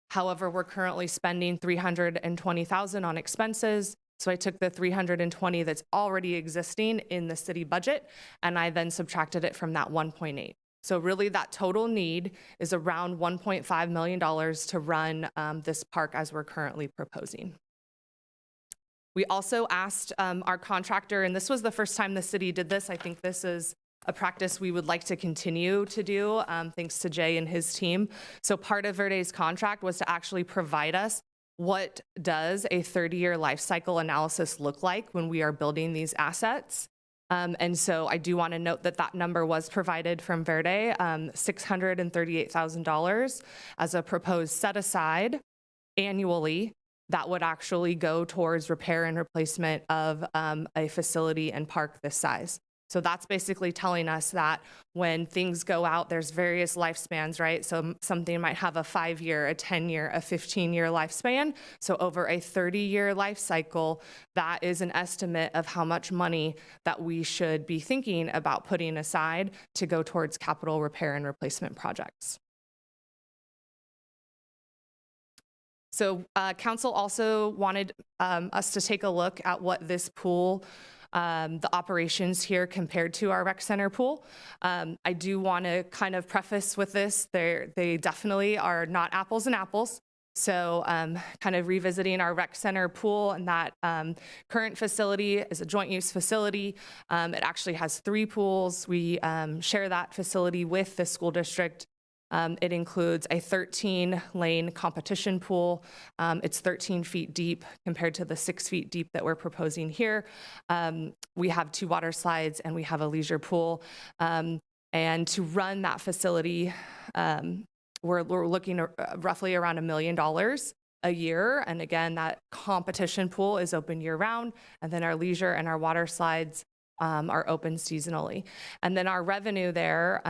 However, we're currently spending $320,000 on expenses. So I took the 320 that's already existing in the city budget, and I then subtracted it from that 1.8. So really that total need is around $1.5 million to run this park as we're currently proposing. We also asked our contractor, and this was the first time the city did this. I think this is a practice we would like to continue to do, thanks to Jay and his team. So part of Verde's contract was to actually provide us what does a 30-year life cycle analysis look like when we are building these assets. And so I do want to note that that number was provided from Verde, $638,000 as a proposed set aside annually that would actually go towards repair and replacement of a facility and park this size. So that's basically telling us that when things go out, there's various lifespans, right? So something might have a 5-year, a 10-year, a 15-year lifespan. So over a 30-year life cycle, that is an estimate of how much money that we should be thinking about putting aside to go towards capital repair and replacement projects. So council also wanted us to take a look at what this pool, the operations here compared to our rec center pool. I do want to kind of preface with this, they definitely are not apples and apples. So kind of revisiting our rec center pool, and that current facility is a joint use facility. It actually has 3 pools. We share that facility with the school district. It includes a 13-lane competition pool. It's 13 feet deep compared to the 6 feet deep that we're proposing here. We have 2 water slides, and we have a leisure pool. And to run that facility, we're looking at roughly around $1 million a year. And again, that competition pool is open year-round, and then our leisure and our water slides are open seasonally. And then our revenue there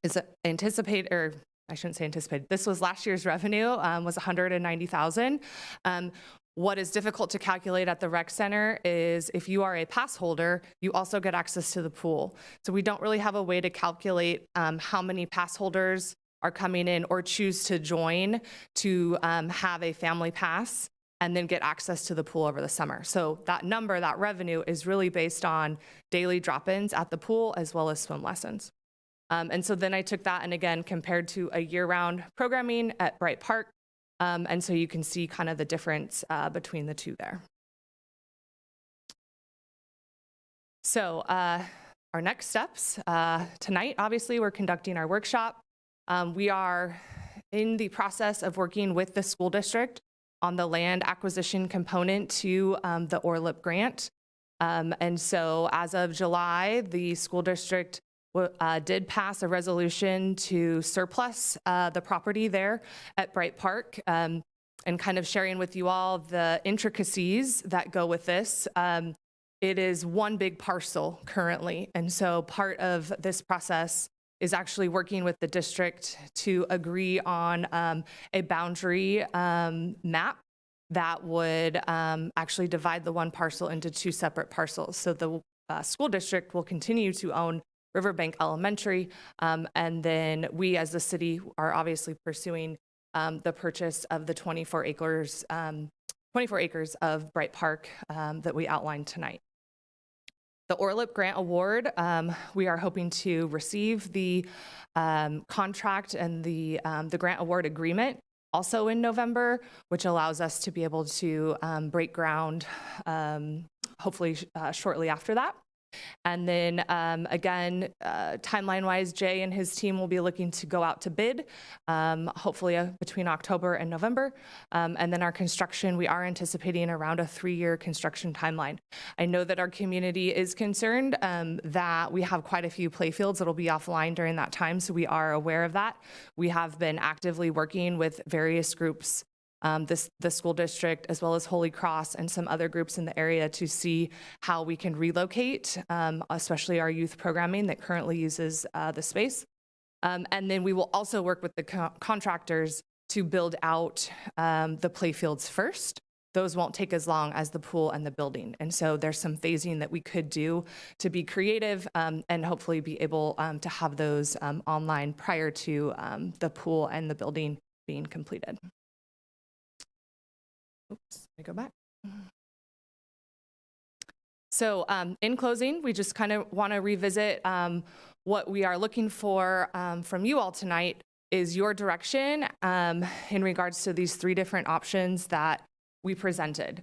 is anticipated, or I shouldn't say anticipated, this was last year's revenue, was $190,000. What is difficult to calculate at the rec center is if you are a pass holder, you also get access to the pool. So we don't really have a way to calculate how many pass holders are coming in or choose to join to have a family pass and then get access to the pool over the summer. So that number, that revenue, is really based on daily drop-ins at the pool as well as swim lessons. And so then I took that and again compared to a year-round programming at Bryte Park. And so you can see kind of the difference between the two there. So our next steps, tonight, obviously, we're conducting our workshop. We are in the process of working with the school district on the land acquisition component to the ORLIP grant. And so as of July, the school district did pass a resolution to surplus the property there at Bryte Park. And kind of sharing with you all the intricacies that go with this. It is one big parcel currently. And so part of this process is actually working with the district to agree on a boundary map that would actually divide the one parcel into two separate parcels. So the school district will continue to own Riverbank Elementary, and then we as the city are obviously pursuing the purchase of the 24 acres of Bryte Park that we outlined tonight. The ORLIP grant award, we are hoping to receive the contract and the grant award agreement also in November, which allows us to be able to break ground hopefully shortly after that. And then again, timeline-wise, Jay and his team will be looking to go out to bid, hopefully between October and November. And then our construction, we are anticipating around a 3-year construction timeline. I know that our community is concerned that we have quite a few playfields that will be offline during that time, so we are aware of that. We have been actively working with various groups, the school district, as well as Holy Cross and some other groups in the area to see how we can relocate, especially our youth programming that currently uses the space. And then we will also work with the contractors to build out the playfields first. Those won't take as long as the pool and the building. And so there's some phasing that we could do to be creative and hopefully be able to have those online prior to the pool and the building being completed. Oops, let me go back. So in closing, we just kind of want to revisit what we are looking for from you all tonight is your direction in regards to these 3 different options that we presented.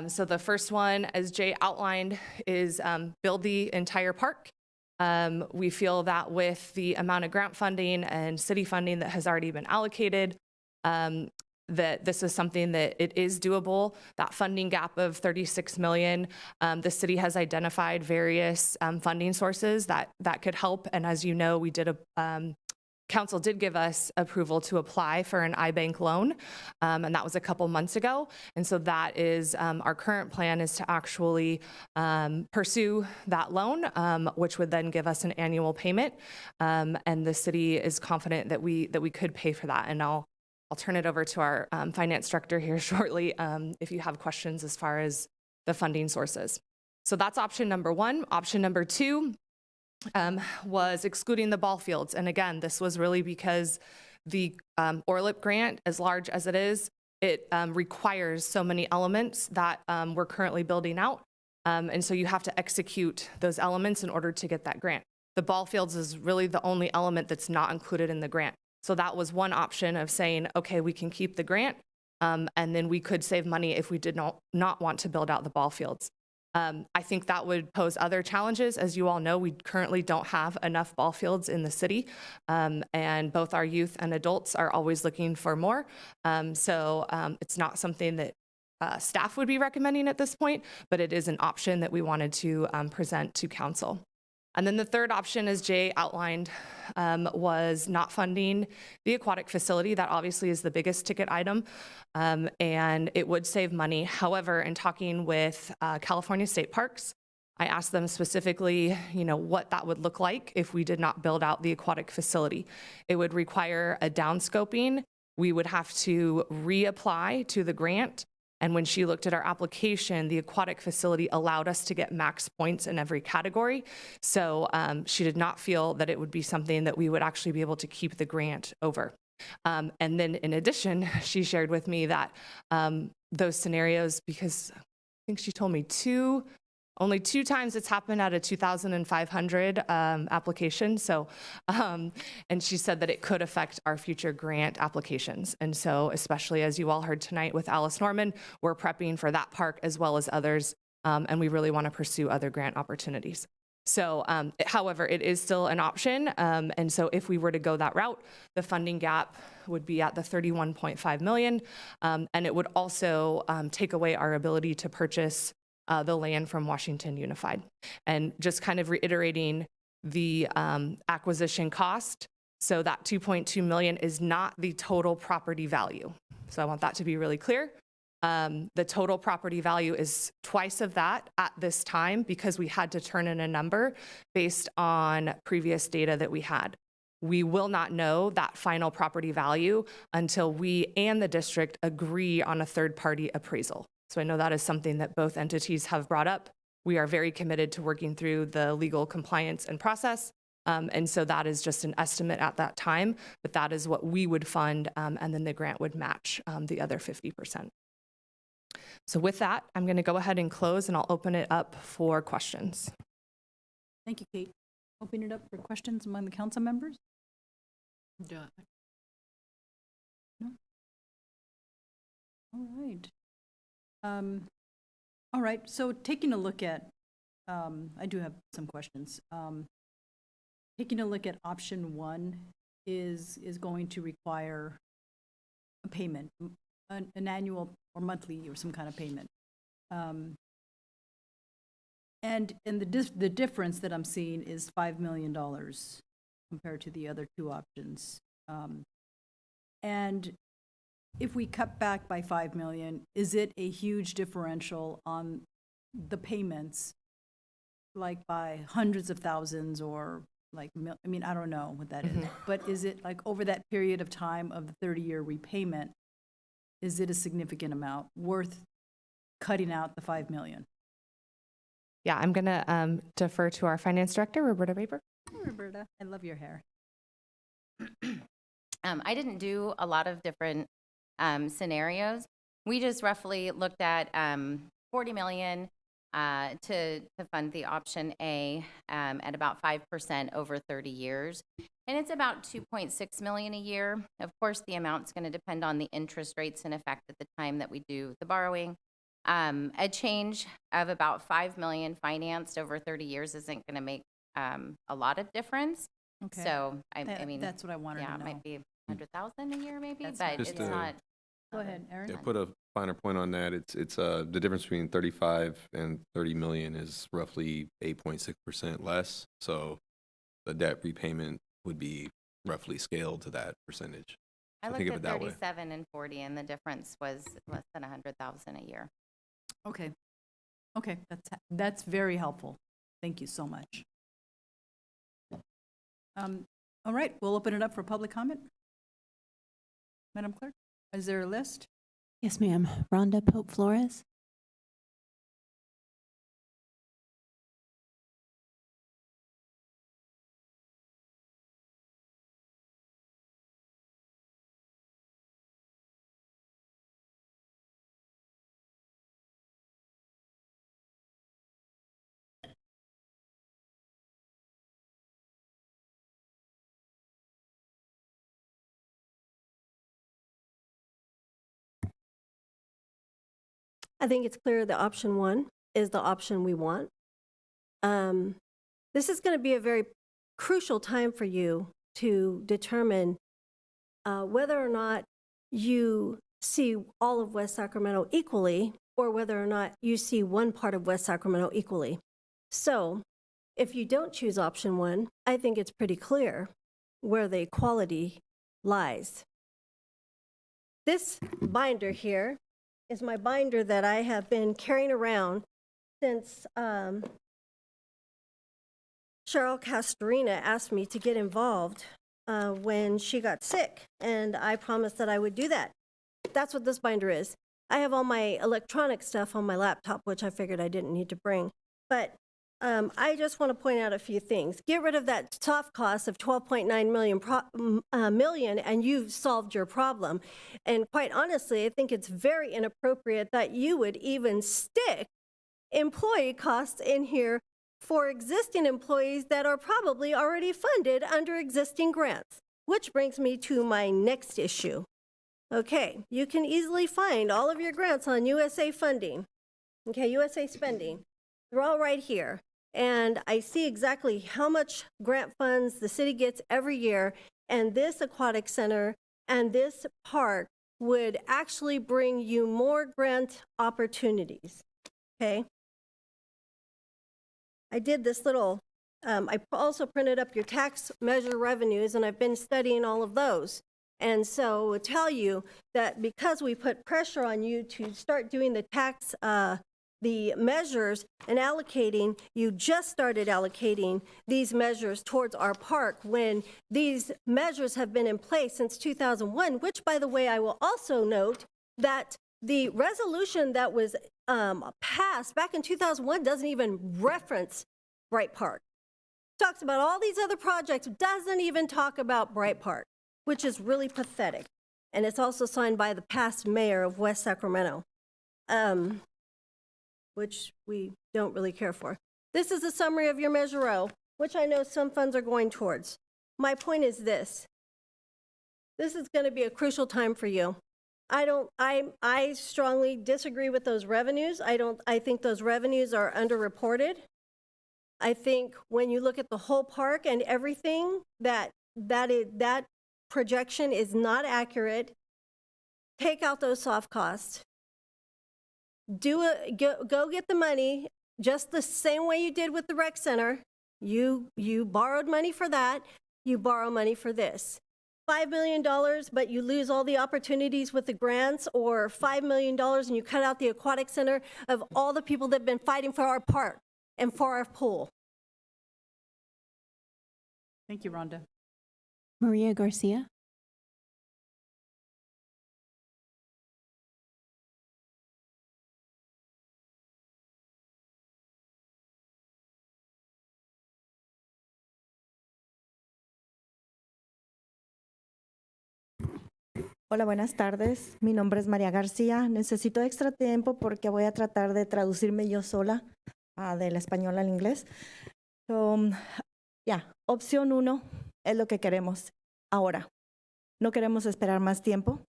So the first one, as Jay outlined, is build the entire park. We feel that with the amount of grant funding and city funding that has already been allocated, that this is something that it is doable. That funding gap of $36 million, the city has identified various funding sources that could help. And as you know, we did council did give us approval to apply for an iBank loan, and that was a couple months ago. And so that is our current plan is to actually pursue that loan, which would then give us an annual payment. And the city is confident that we could pay for that. And I'll turn it over to our finance director here shortly if you have questions as far as the funding sources. So that's option number 1. Option number 2 was excluding the ball fields. And again, this was really because the ORLIP grant, as large as it is, it requires so many elements that we're currently building out. And so you have to execute those elements in order to get that grant. The ball fields is really the only element that's not included in the grant. So that was one option of saying, okay, we can keep the grant, and then we could save money if we did not want to build out the ball fields. I think that would pose other challenges. As you all know, we currently don't have enough ball fields in the city, and both our youth and adults are always looking for more. So it's not something that staff would be recommending at this point, but it is an option that we wanted to present to council. And then the third option, as Jay outlined, was not funding the aquatic facility. That obviously is the biggest ticket item, and it would save money. However, in talking with California State Parks, I asked them specifically, what that would look like if we did not build out the aquatic facility. It would require a downscoping. We would have to reapply to the grant. And when she looked at our application, the aquatic facility allowed us to get max points in every category. So she did not feel that it would be something that we would actually be able to keep the grant over. And then in addition, she shared with me that those scenarios, because I think she told me only 2 times it's happened out of 2,500 applications. So, and she said that it could affect our future grant applications. And so, especially as you all heard tonight with Alice Norman, we're prepping for that park as well as others and we really want to pursue other grant opportunities. So, however, it is still an option. And so if we were to go that route, the funding gap would be at the 31.5 million. And it would also take away our ability to purchase the land from Washington Unified. And just kind of reiterating the acquisition cost. So that 2.2 million is not the total property value. So I want that to be really clear. The total property value is twice of that at this time because we had to turn in a number based on previous data that we had. We will not know that final property value until we and the district agree on a third-party appraisal. So I know that is something that both entities have brought up. We are very committed to working through the legal compliance and process. And so that is just an estimate at that time, but that is what we would fund, and then the grant would match the other 50%. So with that, I'm going to go ahead and close, and I'll open it up for questions. Thank you, Kate. Open it up for questions among the council members? No? All right. All right, so taking a look at, I do have some questions. Taking a look at option 1 is going to require a payment, an annual or monthly or some kind of payment. And the difference that I'm seeing is $5 million compared to the other two options. And if we cut back by $5 million, is it a huge differential on the payments, like by hundreds of thousands or like, I mean, I don't know what that is, but is it like over that period of time of the 30-year repayment, is it a significant amount worth cutting out the $5 million? Yeah, I'm going to defer to our finance director, Roberta Raber. Hi, Roberta, I love your hair. I didn't do a lot of different scenarios. We just roughly looked at 40 million to fund the option A at about 5% over 30 years. And it's about 2.6 million a year. Of course, the amount's going to depend on the interest rates in effect at the time that we do the borrowing. A change of about 5 million financed over 30 years isn't going to make a lot of difference. Okay. So, I mean, that's what I wanted to know. Yeah, it might be 100,000 a year maybe, That's but Just it's a- not. Go ahead, Aaron. Yeah, put a finer point on that. It's the difference between 35 and 30 million is roughly 8.6% less. So the debt repayment would be roughly scaled to that percentage. I So looked think of at it that way. 37 and 40, and the difference was less than 100,000 a year. Okay. Okay, that's very helpful. Thank you so much. All right, we'll open it up for public comment. Madam Clerk, is there a list? Yes, ma'am. Rhonda Pope Flores. I think it's clear that option 1 is the option we want. This is going to be a very crucial time for you to determine whether or not you see all of West Sacramento equally or whether or not you see one part of West Sacramento equally. So if you don't choose option 1, I think it's pretty clear where the equality lies. This binder here is my binder that I have been carrying around since Cheryl Castorina asked me to get involved when she got sick, and I promised that I would do that. That's what this binder is. I have all my electronic stuff on my laptop, which I figured I didn't need to bring. But I just want to point out a few things. Get rid of that soft cost of 12.9 million, and you've solved your problem. And quite honestly, I think it's very inappropriate that you would even stick employee costs in here for existing employees that are probably already funded under existing grants. Which brings me to my next issue. Okay, you can easily find all of your grants on USA funding. okay, USA spending. They're all right here. And I see exactly how much grant funds the city gets every year. And this aquatic center and this park would actually bring you more grant opportunities, okay? I did this little, I also printed up your tax measure revenues, and I've been studying all of those. And so I would tell you that because we put pressure on you to start doing the tax, the measures and allocating, you just started allocating these measures towards our park when these measures have been in place since 2001, which, by the way, I will also note that the resolution that was passed back in 2001 doesn't even reference Bryte Park. Talks about all these other projects, doesn't even talk about Bryte Park, which is really pathetic. And it's also signed by the past mayor of West Sacramento, which we don't really care for. This is a summary of your Measure O, which I know some funds are going towards. My point is this. This is going to be a crucial time for you. I strongly disagree with those revenues. I think those revenues are underreported. I think when you look at the whole park and everything, that projection is not accurate. Take out those soft costs. Go get the money just the same way you did with the rec center. You borrowed money for that. You borrow money for this. $5 million, but you lose all the opportunities with the grants, or $5 million and you cut out the aquatic center of all the people that have been fighting for our park and for our pool. Thank you, Rhonda. Maria Garcia. Hola, buenas tardes. Mi nombre es María García. Necesito extra tiempo porque voy a tratar de traducirme yo sola del español al inglés. Opción 1 es lo que queremos ahora. No queremos esperar más tiempo.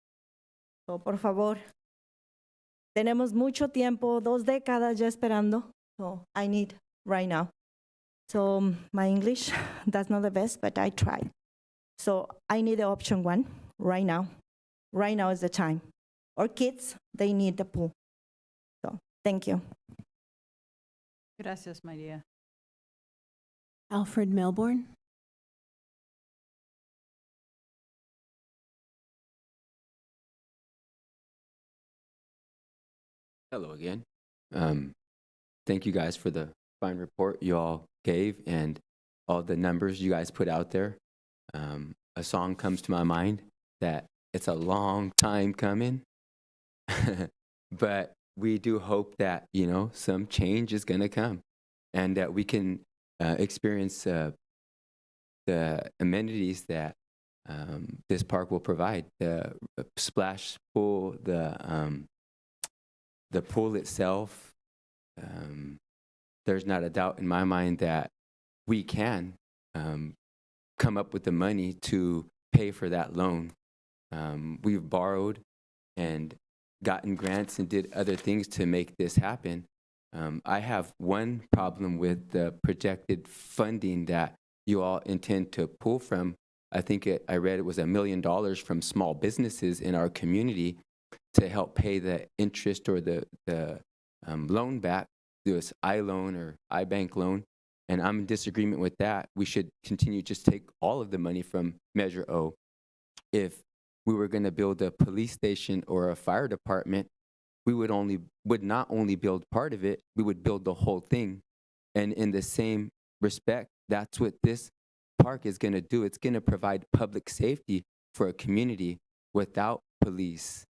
Por favor, tenemos mucho tiempo, 2 décadas ya esperando. I need right now. My English, that's not the best, but I tried. I need the option 1 right now. Right now is the time. Our kids, they need the pool. Thank you. Gracias, Maria. Alfred Melbourne. Hello again. Thank you guys for the fine report you all gave and all the numbers you guys put out there. A song comes to my mind that it's a long time coming, but we do hope that, some change is going to come and that we can experience the amenities that this park will provide. The splash pool, the pool itself. There's not a doubt in my mind that we can come up with the money to pay for that loan. We've borrowed and gotten grants and did other things to make this happen. I have one problem with the projected funding that you all intend to pull from. I think I read it was $1 million from small businesses in our community to help pay the interest or the loan back, this iLoan or iBank loan. And I'm in disagreement with that. We should continue just take all of the money from Measure O. If we were going to build a police station or a fire department, we would not only build part of it, we would build the whole thing. And in the same respect, that's what this park is going to do. It's going to provide public safety for a community without police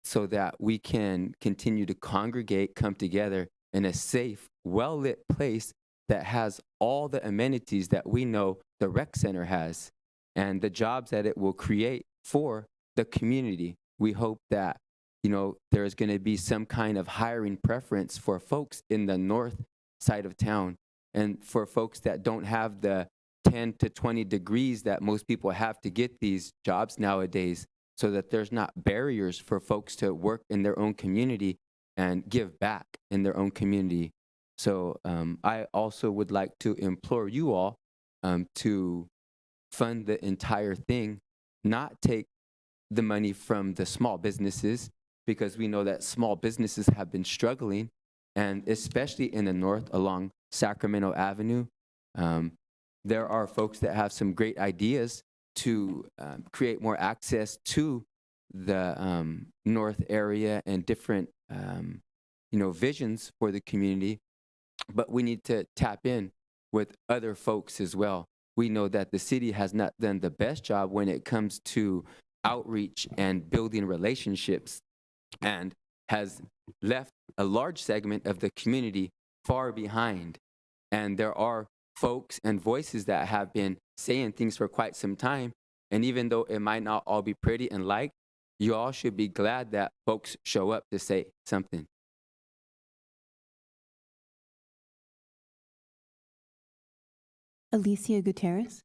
so that we can continue to congregate, come together in a safe, well-lit place that has all the amenities that we know the rec center has and the jobs that it will create for the community. We hope that, there's going to be some kind of hiring preference for folks in the north side of town and for folks that don't have the 10 to 20 degrees that most people have to get these jobs nowadays, so that there's not barriers for folks to work in their own community and give back in their own community. So I also would like to implore you all to fund the entire thing, not take the money from the small businesses, because we know that small businesses have been struggling, and especially in the north along Sacramento Avenue. There are folks that have some great ideas to create more access to the north area and different visions for the community, but we need to tap in with other folks as well. We know that the city has not done the best job when it comes to outreach and building relationships, and has left a large segment of the community far behind. And there are folks and voices that have been saying things for quite some time, and even though it might not all be pretty and liked, you all should be glad that folks show up to say something. Alicia Gutierrez.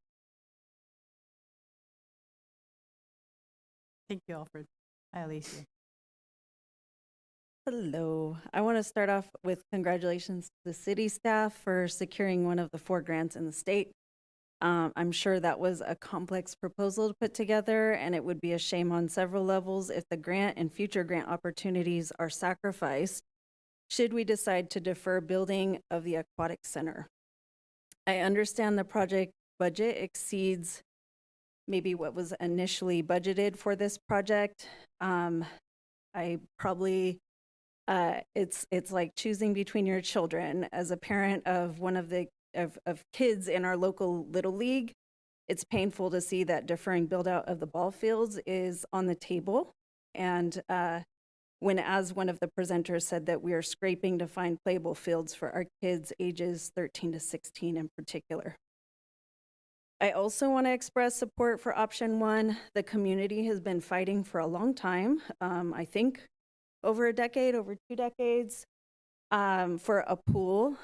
Thank you, Alfred. Hi, Alicia. Hello. I want to start off with congratulations to the city staff for securing one of the 4 grants in the state. I'm sure that was a complex proposal to put together, and it would be a shame on several levels if the grant and future grant opportunities are sacrificed should we decide to defer building of the aquatic center. I understand the project budget exceeds maybe what was initially budgeted for this project. I probably it's like choosing between your children. As a parent of one of the kids in our local little league, it's painful to see that deferring build out of the ball fields is on the table. And when, as one of the presenters said, that we are scraping to find playable fields for our kids ages 13 to 16 in particular. I also want to express support for option 1. The community has been fighting for a long time, I think over a decade, over 2 decades, for a pool.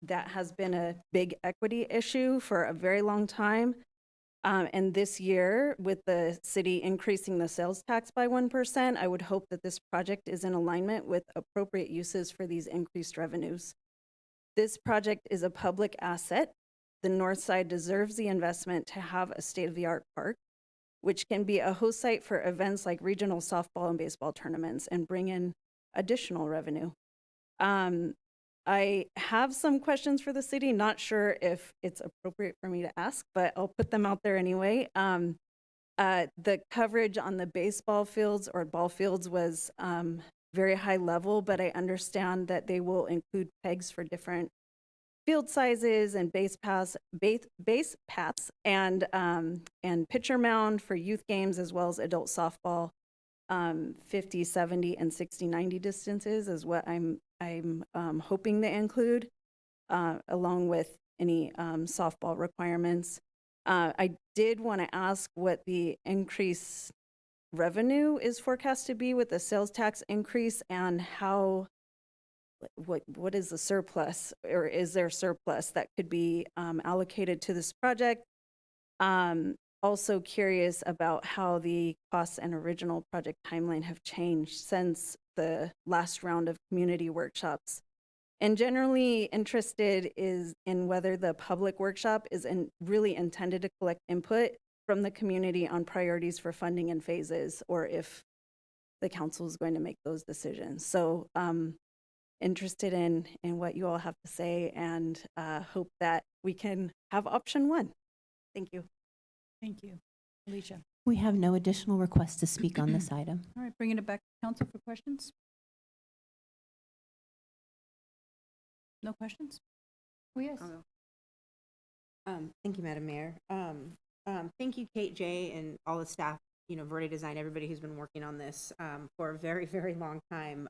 That has been a big equity issue for a very long time. And this year, with the city increasing the sales tax by 1%, I would hope that this project is in alignment with appropriate uses for these increased revenues. This project is a public asset. The North Side deserves the investment to have a state-of-the-art park, which can be a host site for events like regional softball and baseball tournaments and bring in additional revenue. I have some questions for the city, not sure if it's appropriate for me to ask, but I'll put them out there anyway. The coverage on the baseball fields or ball fields was very high level, but I understand that they will include pegs for different field sizes and base paths and pitcher mound for youth games, as well as adult softball. 50, 70, and 60, 90 distances is what I'm hoping to include, along with any softball requirements. I did want to ask what the increased revenue is forecast to be with the sales tax increase, and how, what is the surplus, or is there surplus that could be allocated to this project? Also curious about how the costs and original project timeline have changed since the last round of community workshops. And generally interested is in whether the public workshop is really intended to collect input from the community on priorities for funding and phases, or if the council is going to make those decisions. So interested in what you all have to say, and hope that we can have option 1. Thank you. Thank you. Alicia. We have no additional requests to speak on this item. All right, bringing it back to council for questions. No questions? Oh, yes. Thank you, Madam Mayor. Thank you, Kate, Jay, and all the staff, Verde Design, everybody who's been working on this for a very, very long time.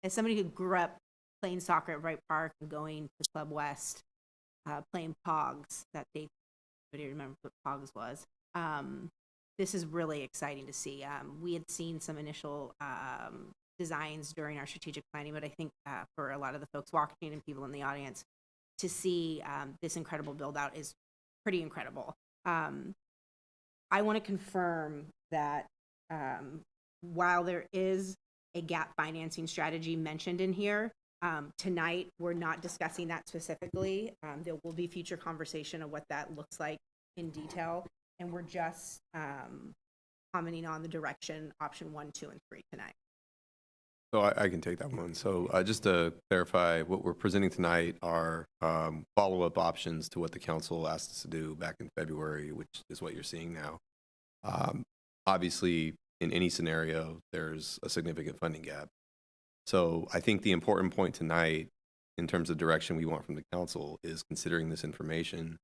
As somebody who grew up playing soccer at Bryte Park and going to Club West, playing Pogs, that day, anybody remember what Pogs was? This is really exciting to see. We had seen some initial designs during our strategic planning, but I think for a lot of the folks watching and people in the audience, to see this incredible build out is pretty incredible. I want to confirm that while there is a gap financing strategy mentioned in here. Tonight, we're not discussing that specifically. There will be future conversation of what that looks like in detail, and we're just commenting on the direction, option 1, 2, and 3 tonight. So I can take that one. So just to clarify, what we're presenting tonight are follow-up options to what the council asked us to do back in February, which is what you're seeing now. Obviously, in any scenario, there's a significant funding gap. So I think the important point tonight, in terms of direction we want from the council, is considering this information.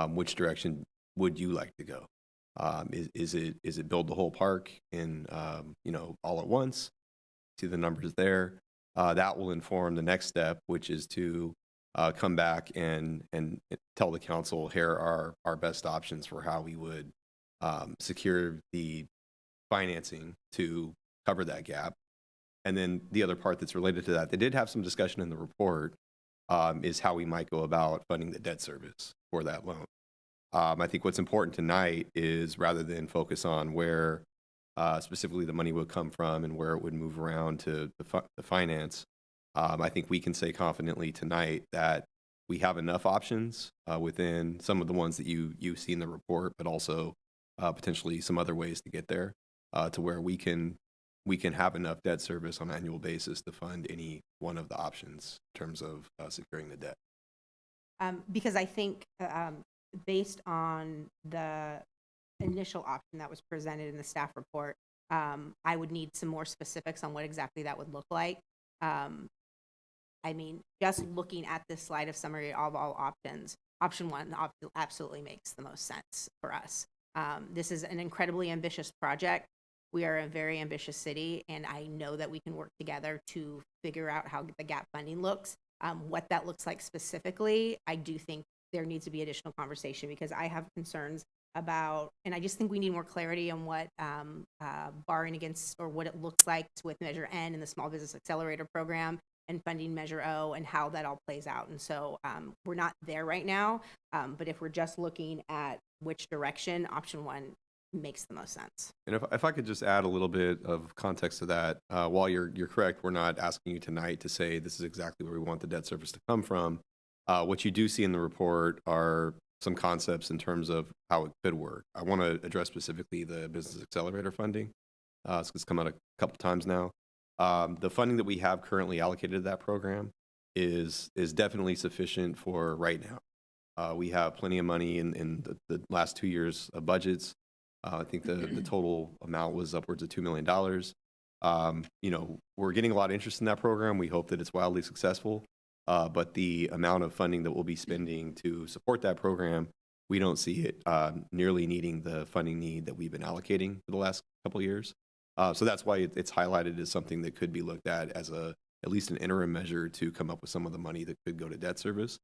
Which direction would you like to go? Is it build the whole park in all at once? See the numbers there. That will inform the next step, which is to come back and tell the council here are our best options for how we would secure the financing to cover that gap. And then the other part that's related to that, they did have some discussion in the report, is how we might go about funding the debt service for that loan. I think what's important tonight is, rather than focus on where specifically the money would come from and where it would move around to the finance, I think we can say confidently tonight that we have enough options within some of the ones that you see in the report, but also potentially some other ways to get there to where we can have enough debt service on an annual basis to fund any one of the options in terms of securing the debt. Because I think based on the initial option that was presented in the staff report, I would need some more specifics on what exactly that would look like. I mean, just looking at this slide of summary of all options, option 1 absolutely makes the most sense for us. This is an incredibly ambitious project. We are a very ambitious city, and I know that we can work together to figure out how the gap funding looks. What that looks like specifically, I do think there needs to be additional conversation, because I have concerns about, and I just think we need more clarity on what borrowing against, or what it looks like with Measure N and the Small Business Accelerator Program and funding Measure O, and how that all plays out. And so we're not there right now, but if we're just looking at which direction, option 1 makes the most sense. And if I could just add a little bit of context to that, while you're correct, we're not asking you tonight to say this is exactly where we want the debt service to come from. What you do see in the report are some concepts in terms of how it could work. I want to address specifically the Business Accelerator funding. It's come out a couple times now. The funding that we have currently allocated to that program is definitely sufficient for right now. We have plenty of money in the last 2 years of budgets. I think the total amount was upwards of $2 million. We're getting a lot of interest in that program. We hope that it's wildly successful. But the amount of funding that we'll be spending to support that program, we don't see it nearly needing the funding need that we've been allocating for the last couple of years. So that's why it's highlighted as something that could be looked at as at least an interim measure to come up with some of the money that could go to debt service.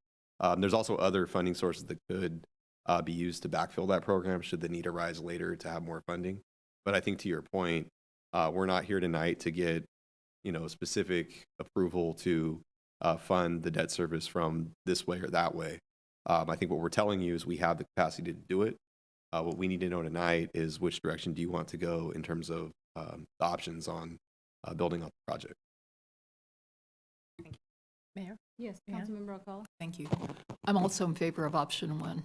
There's also other funding sources that could be used to backfill that program should the need arise later to have more funding. But I think to your point, we're not here tonight to get specific approval to fund the debt service from this way or that way. I think what we're telling you is we have the capacity to do it. What we need to know tonight is which direction do you want to go in terms of the options on building up the project. Mayor? Yes, Councilmember Alcala. Thank you. I'm also in favor of option 1.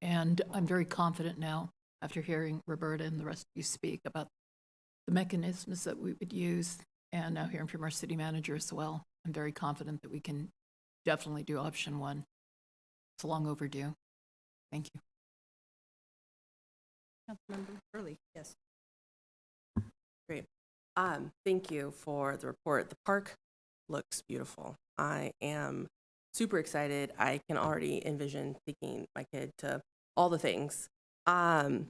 And I'm very confident now, after hearing Roberta and the rest of you speak about the mechanisms that we would use, and now hearing from our city manager as well. I'm very confident that we can definitely do option 1. It's long overdue. Thank you. Councilmember Early, yes. Great. Thank you for the report. The park looks beautiful. I am super excited. I can already envision taking my kid to all the things. And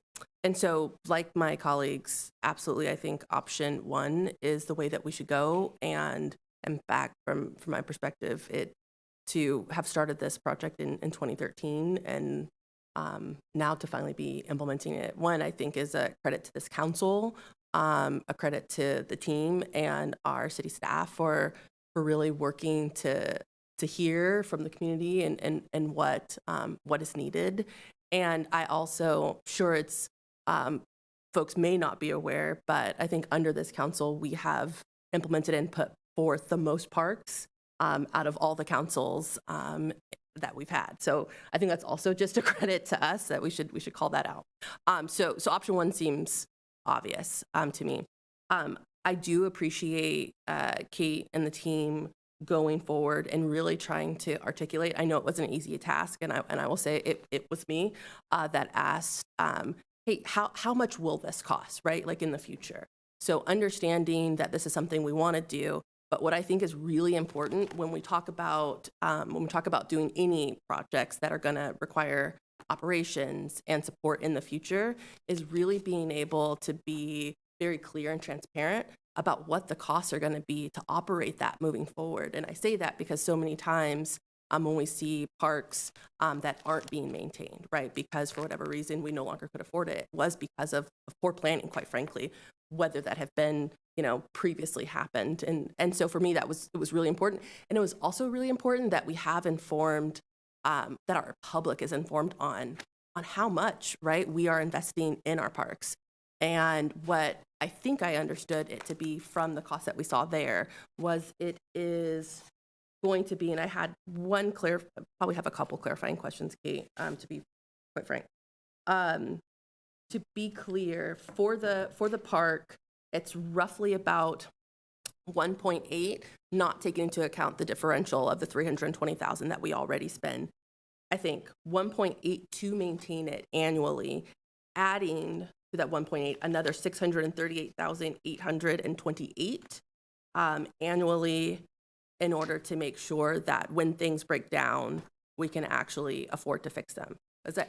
so, like my colleagues, absolutely, I think option 1 is the way that we should go. And in fact, from my perspective, to have started this project in 2013 and now to finally be implementing it, one, I think is a credit to this council, a credit to the team and our city staff for really working to hear from the community and what is needed. And I also, sure, it's folks may not be aware, but I think under this council we have implemented and put forth the most parks out of all the councils that we've had. So I think that's also just a credit to us that we should call that out. So option one seems obvious to me. I do appreciate Kate and the team going forward and really trying to articulate. I know it wasn't an easy task, and I will say it was me that asked, hey, how much will this cost, right? Like in the future. So understanding that this is something we want to do, but what I think is really important when we talk about doing any projects that are going to require operations and support in the future is really being able to be very clear and transparent about what the costs are going to be to operate that moving forward. And I say that because so many times when we see parks that aren't being maintained, right, because for whatever reason we no longer could afford it, was because of poor planning, quite frankly, whether that have been, previously happened. And so for me, it was really important. And it was also really important that we have informed, that our public is informed on how much, right, we are investing in our parks. And what I think I understood it to be from the cost that we saw there was it is going to be, and I had probably have a couple clarifying questions, Kate, to be quite frank. To be clear, for the park, it's roughly about 1.8, not taking into account the differential of the $320,000 that we already spend. I think 1.8 to maintain it annually, adding to that 1.8 another $638,828 annually, in order to make sure that when things break down, we can actually afford to fix them.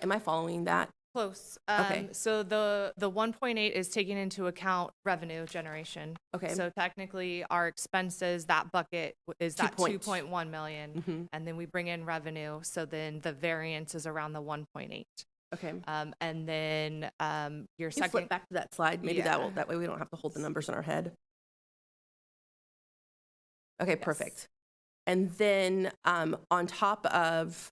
Am I following that? Close. Okay. So the 1.8 is taking into account revenue generation. Okay. So technically our expenses, that bucket is that 2.1 million. Mm-hmm. And then we bring in revenue. So then the variance is around the 1.8. Okay. And then your Can you flip back to that slide? Maybe that way we don't have to hold the numbers in our head. Okay, Yes. perfect. And then on top of,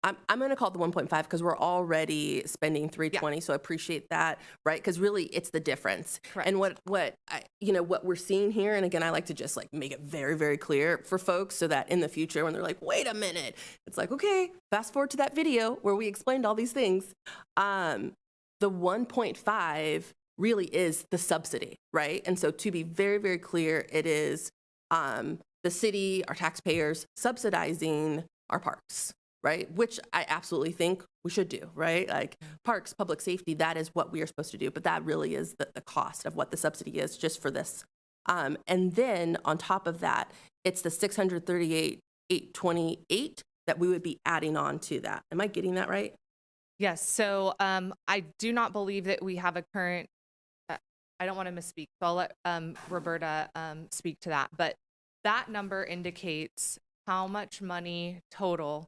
I'm going to call it the 1.5 because we're already spending 320, so I appreciate that, right? Because really, it's the difference. Correct. And what we're seeing here, and again, I like to just like make it very, very clear for folks so that in the future, when they're like, wait a minute, it's like, okay, fast forward to that video where we explained all these things. The 1.5 really is the subsidy, right? And so to be very, very clear, it is the city, our taxpayers, subsidizing our parks, right? Which I absolutely think we should do, right? Like parks, public safety, that is what we are supposed to do. But that really is the cost of what the subsidy is just for this. And then on top of that, it's the $638,828 that we would be adding on to that. Am I getting that right? Yes. So I do not believe that we have a current, I don't want to misspeak, so I'll let Roberta speak to that. But that number indicates how much money total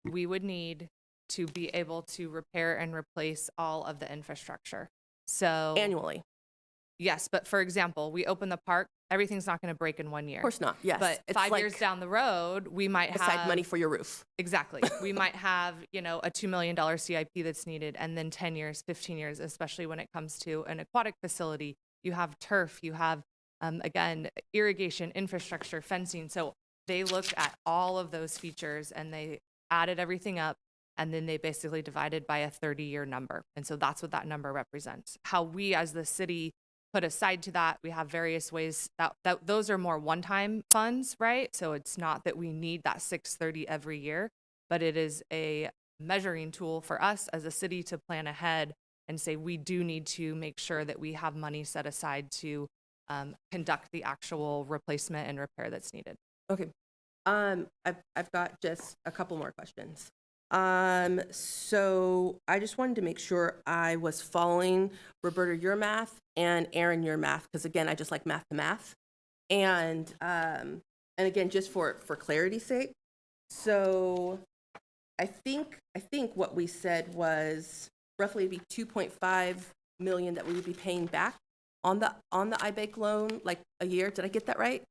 we would need to be able to repair and replace all of the infrastructure. So annually. Yes, but for example, we open the park, everything's not going to break in 1 year. Of course not, yes. But It's 5 like years down the road, we might aside have money for your roof. Exactly. We might have, a $2 million CIP that's needed, and then 10 years, 15 years, especially when it comes to an aquatic facility. You have turf, you have, again, irrigation, infrastructure, fencing. So they looked at all of those features and they added everything up, and then they basically divided by a 30-year number. And so that's what that number represents. How we as the city put aside to that, we have various ways that those are more one-time funds, right? So it's not that we need that 630 every year, but it is a measuring tool for us as a city to plan ahead and say we do need to make sure that we have money set aside to conduct the actual replacement and repair that's needed. Okay. I've got just a couple more questions. So I just wanted to make sure I was following Roberta, your math, and Aaron, your math, because again, I just like math to math. And again, just for clarity's sake. So I think what we said was roughly it'd be 2.5 million that we would be paying back on the IBEC loan, like a year. Did I get that right?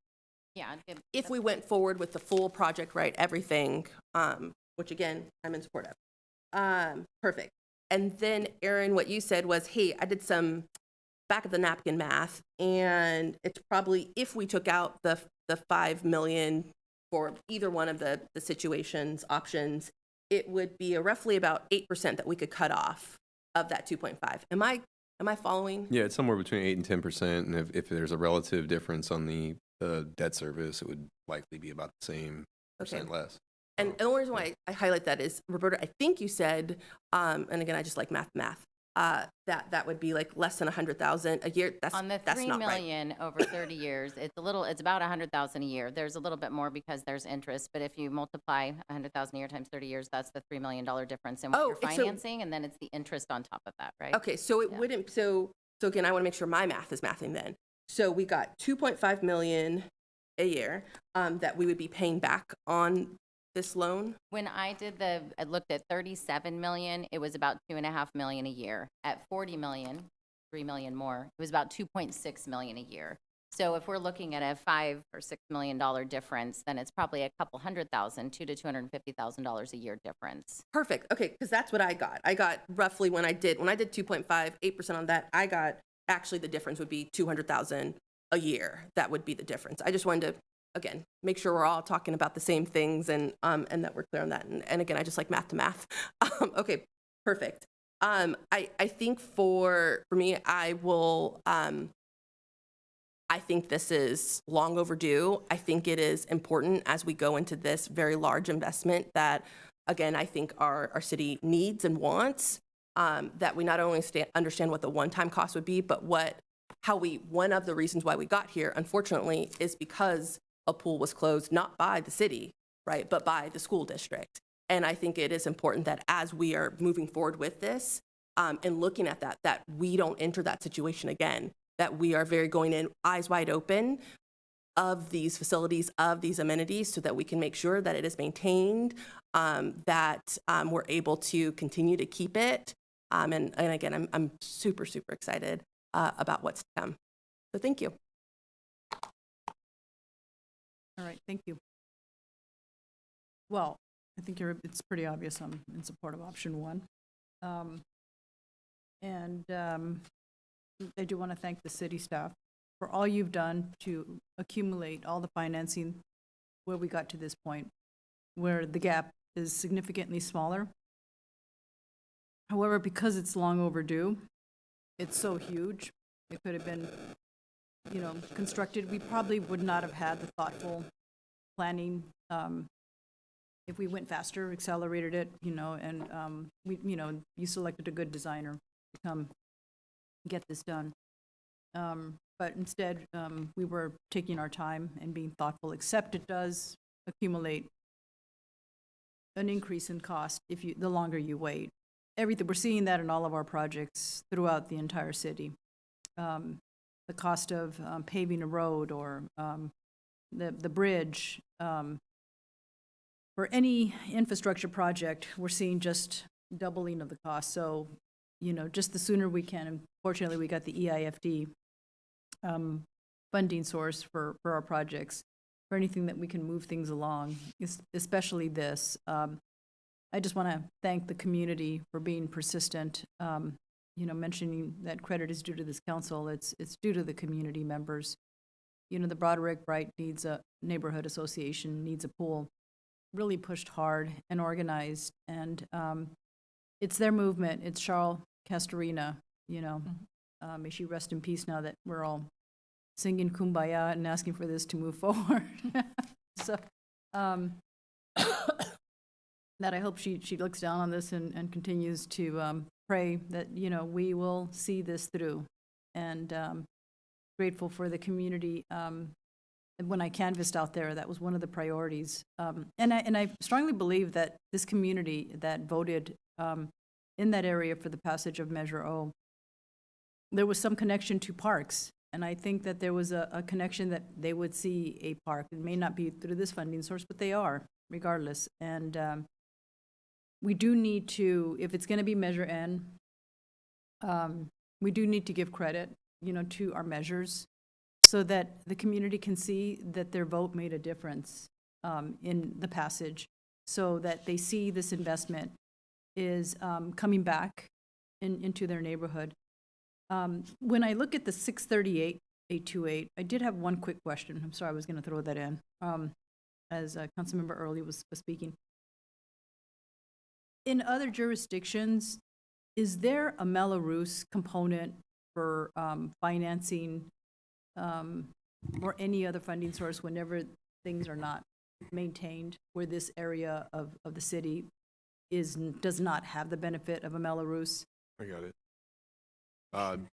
Yeah. If we went forward with the full project, right, everything, which again, I'm in support of. Perfect. And then Aaron, what you said was, hey, I did some back of the napkin math, and it's probably, if we took out the 5 million for either one of the situations, options, it would be roughly about 8% that we could cut off of that 2.5. Am I following? Yeah, it's somewhere between 8 and 10%, and if there's a relative difference on the debt service, it would likely be about the same percent less. And the only reason why I highlight that is, Roberta, I think you said, and again, I just like math, that would be like less than 100,000 a year. On the that's 3 not right. million over 30 years, it's about 100,000 a year. There's a little bit more because there's interest, but if you multiply 100,000 a year times 30 years, that's the $3 million difference in what you're financing, and then it's the interest on top of that, right? Okay, so it wouldn't, so again, I want to make sure my math is mathing then. So we got 2.5 million a year that we would be paying back on this loan. When I looked at 37 million, it was about 2.5 million a year. At 40 million, 3 million more, it was about 2.6 million a year. So if we're looking at a $5 or $6 million difference, then it's probably a couple $100,000, $200,000 to $250,000 a year difference. Perfect. Okay, because that's what I got. I got roughly when I did 2.5, 8% on that, I got actually the difference would be 200,000 a year. That would be the difference. I just wanted to, again, make sure we're all talking about the same things and that we're clear on that. And again, I just like math to math. Okay, perfect. I think for me, I will, I think this is long overdue. I think it is important as we go into this very large investment that, again, I think our city needs and wants, that we not only understand what the one-time cost would be, but one of the reasons why we got here, unfortunately, is because a pool was closed, not by the city, right, but by the school district. And I think it is important that as we are moving forward with this and looking at that we don't enter that situation again, that we are very going in eyes wide open of these facilities, of these amenities, so that we can make sure that it is maintained, that we're able to continue to keep it. And again, I'm super, super excited about what's to come. So thank you. All right, thank you. Well, I think it's pretty obvious I'm in support of option one. I do want to thank the city staff for all you've done to accumulate all the financing where we got to this point, where the gap is significantly smaller. However, because it's long overdue, it's so huge, it could have been, constructed. We probably would not have had the thoughtful planning if we went faster, accelerated it, and you selected a good designer to come get this done. But instead, we were taking our time and being thoughtful, except it does accumulate an increase in cost the longer you wait. We're seeing that in all of our projects throughout the entire city. The cost of paving a road or the bridge, for any infrastructure project, we're seeing just doubling of the cost. So, just the sooner we can. And fortunately, we got the EIFD funding source for our projects, for anything that we can move things along, especially this. I just want to thank the community for being persistent. Mentioning that credit is due to this council, it's due to the community members. The Broderick Bryte needs a neighborhood association, needs a pool, really pushed hard and organized. And it's their movement. It's Charles Castorina, may she rest in peace now that we're all singing Kumbaya and asking for this to move forward. So that I hope she looks down on this and continues to pray that, we will see this through. And grateful for the community. When I canvassed out there, that was one of the priorities. And I strongly believe that this community that voted in that area for the passage of Measure O, there was some connection to parks. And I think that there was a connection that they would see a park. It may not be through this funding source, but they are, regardless. And we do need to, if it's going to be Measure N, we do need to give credit, to our measures so that the community can see that their vote made a difference in the passage, so that they see this investment is coming back into their neighborhood. When I look at the 638-828, I did have one quick question. I'm sorry, I was going to throw that in as Councilmember Early was speaking. In other jurisdictions, is there a Mello-Roos component for financing or any other funding source whenever things are not maintained, where this area of the city does not have the benefit of a Mello-Roos? I got it.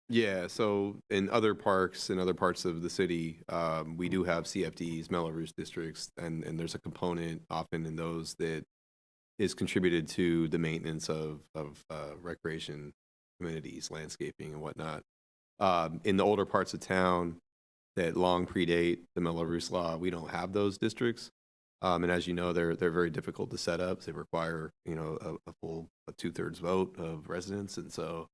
Yeah, so in other parks, in other parts of the city, we do have CFDs, Mello-Roos districts, and there's a component often in those that is contributed to the maintenance of recreation amenities, landscaping and whatnot. In the older parts of town that long predate the Mello-Roos law, we don't have those districts. And as you know, they're very difficult to set up. They require, a full 2/3 vote of residents. And so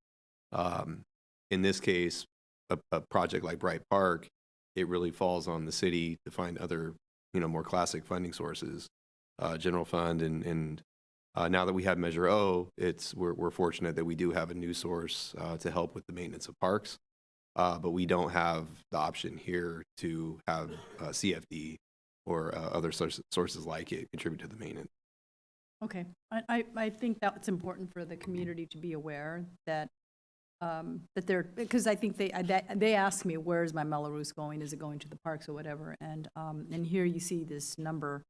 in this case, a project like Bryte Park, it really falls on the city to find other, more classic funding sources, general fund. And now that we have Measure O, we're fortunate that we do have a new source to help with the maintenance of parks. But we don't have the option here to have CFD or other sources like it contribute to the maintenance. Okay, I think that's important for the community to be aware that because I think they ask me, where's my Mello-Roos going? Is it going to the parks or whatever? And here you see this number,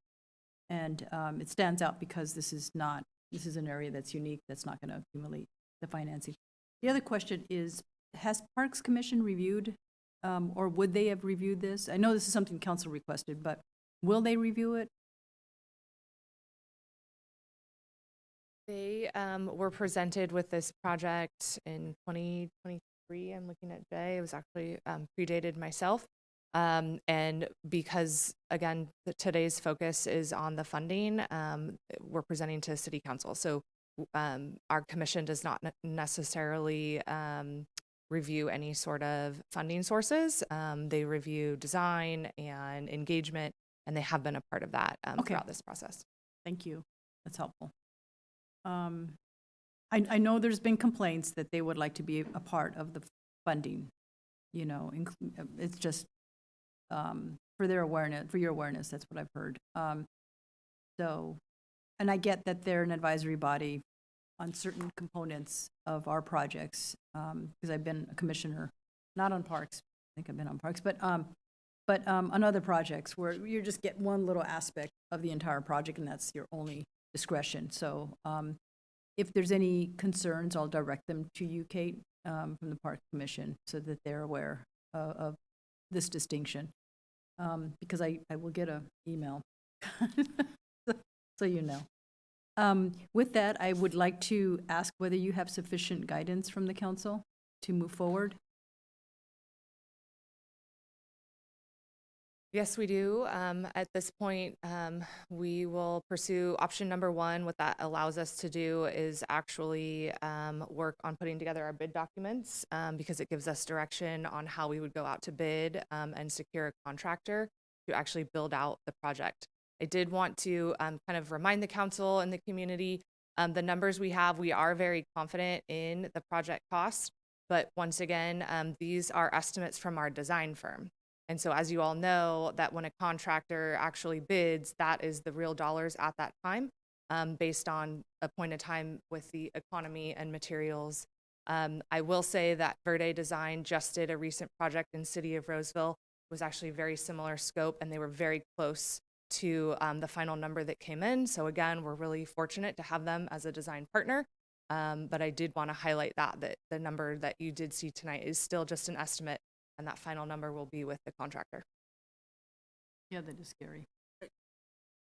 and it stands out because this is an area that's unique, that's not going to accumulate the financing. The other question is, has Parks Commission reviewed, or would they have reviewed this? I know this is something council requested, but will they review it? They were presented with this project in 2023. I'm looking at Jay. It was actually predated myself. And because, again, today's focus is on the funding, we're presenting to City Council. So our commission does not necessarily review any sort of funding sources. They review design and engagement, and they have been a part of that throughout this process. Thank you. That's helpful. I know there's been complaints that they would like to be a part of the funding. It's just for their awareness, for your awareness. That's what I've heard. And I get that they're an advisory body on certain components of our projects, because I've been a commissioner, not on parks. I think I've been on parks, but on other projects where you just get one little aspect of the entire project, and that's your only discretion. So if there's any concerns, I'll direct them to you, Kate, from the Park Commission, so that they're aware of this distinction. Because I will get an email, so you know. With that, I would like to ask whether you have sufficient guidance from the council to move forward. Yes, we do. At this point, we will pursue option number one. What that allows us to do is actually work on putting together our bid documents, because it gives us direction on how we would go out to bid and secure a contractor to actually build out the project. I did want to kind of remind the council and the community, the numbers we have, we are very confident in the project costs, but once again, these are estimates from our design firm. And so as you all know, that when a contractor actually bids, that is the real dollars at that time, based on a point of time with the economy and materials. I will say that Verde Design just did a recent project in City of Roseville. It was actually very similar scope, and they were very close to the final number that came in. So again, we're really fortunate to have them as a design partner. But I did want to highlight that the number that you did see tonight is still just an estimate, and that final number will be with the contractor. Yeah, that is scary.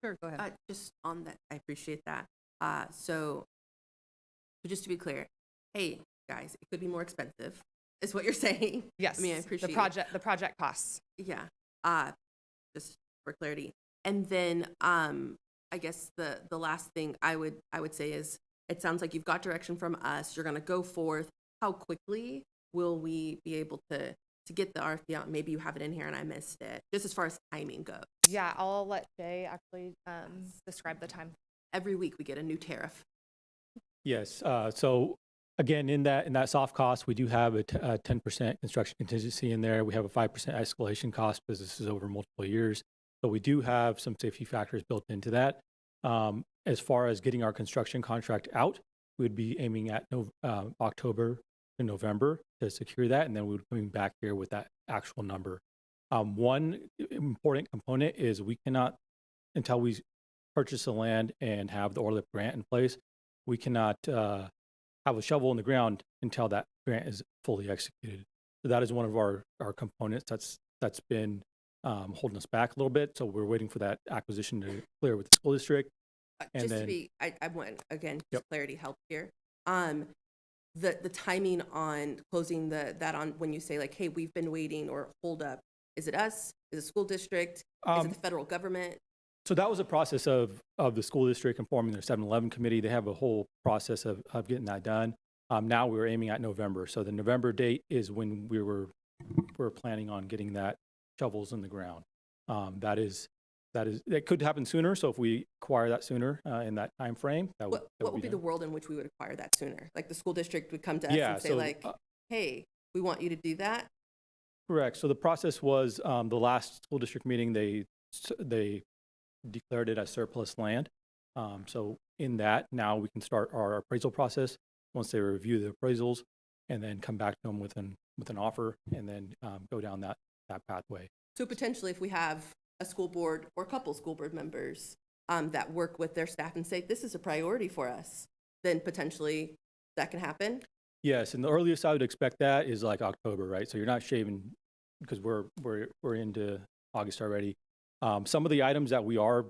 Sure, go ahead. Just on that, I appreciate that. So just to be clear, hey guys, it could be more expensive, is what you're saying. Yes. I mean, I appreciate the project costs. Yeah. Just for clarity. And then I guess the last thing I would say is, it sounds like you've got direction from us. You're going to go forth. How quickly will we be able to get the RFP out? Maybe you have it in here and I missed it, just as far as timing goes. Yeah, I'll let Jay actually describe the time. Every week we get a new tariff. Yes. So Again, in that soft cost, we do have a 10% construction contingency in there. We have a 5% escalation cost because this is over multiple years. So we do have some safety factors built into that. As far as getting our construction contract out, we'd be aiming at October to November to secure that, and then we would be coming back here with that actual number. One important component is we cannot, until we purchase the land and have the ORLIP grant in place, we cannot have a shovel in the ground until that grant is fully executed. So that is one of our components that's been holding us back a little bit. So we're waiting for that acquisition to clear with the school district. And Just then, to be, I want, again, Yep. clarity help here. The timing on closing that on, when you say like, hey, we've been waiting or hold up, is it us? Is it school district? Is it the federal government? So that was a process of the school district and forming their 7-Eleven committee. They have a whole process of getting that done. Now we're aiming at November. So the November date is when we're planning on getting that shovels in the ground. That could happen sooner. So if we acquire that sooner in that time frame, What would be the world in which we would acquire that sooner? Like the school district would come to us and say like, hey, we want you to do that? Correct. So the process was the last school district meeting, they declared it as surplus land. So in that, now we can start our appraisal process once they review the appraisals and then come back to them with an offer and then go down that pathway. So potentially if we have a school board or a couple school board members that work with their staff and say, this is a priority for us, then potentially that can happen? Yes, and the earliest I would expect that is like October, right? So you're not shaving because we're into August already. Some of the items that we are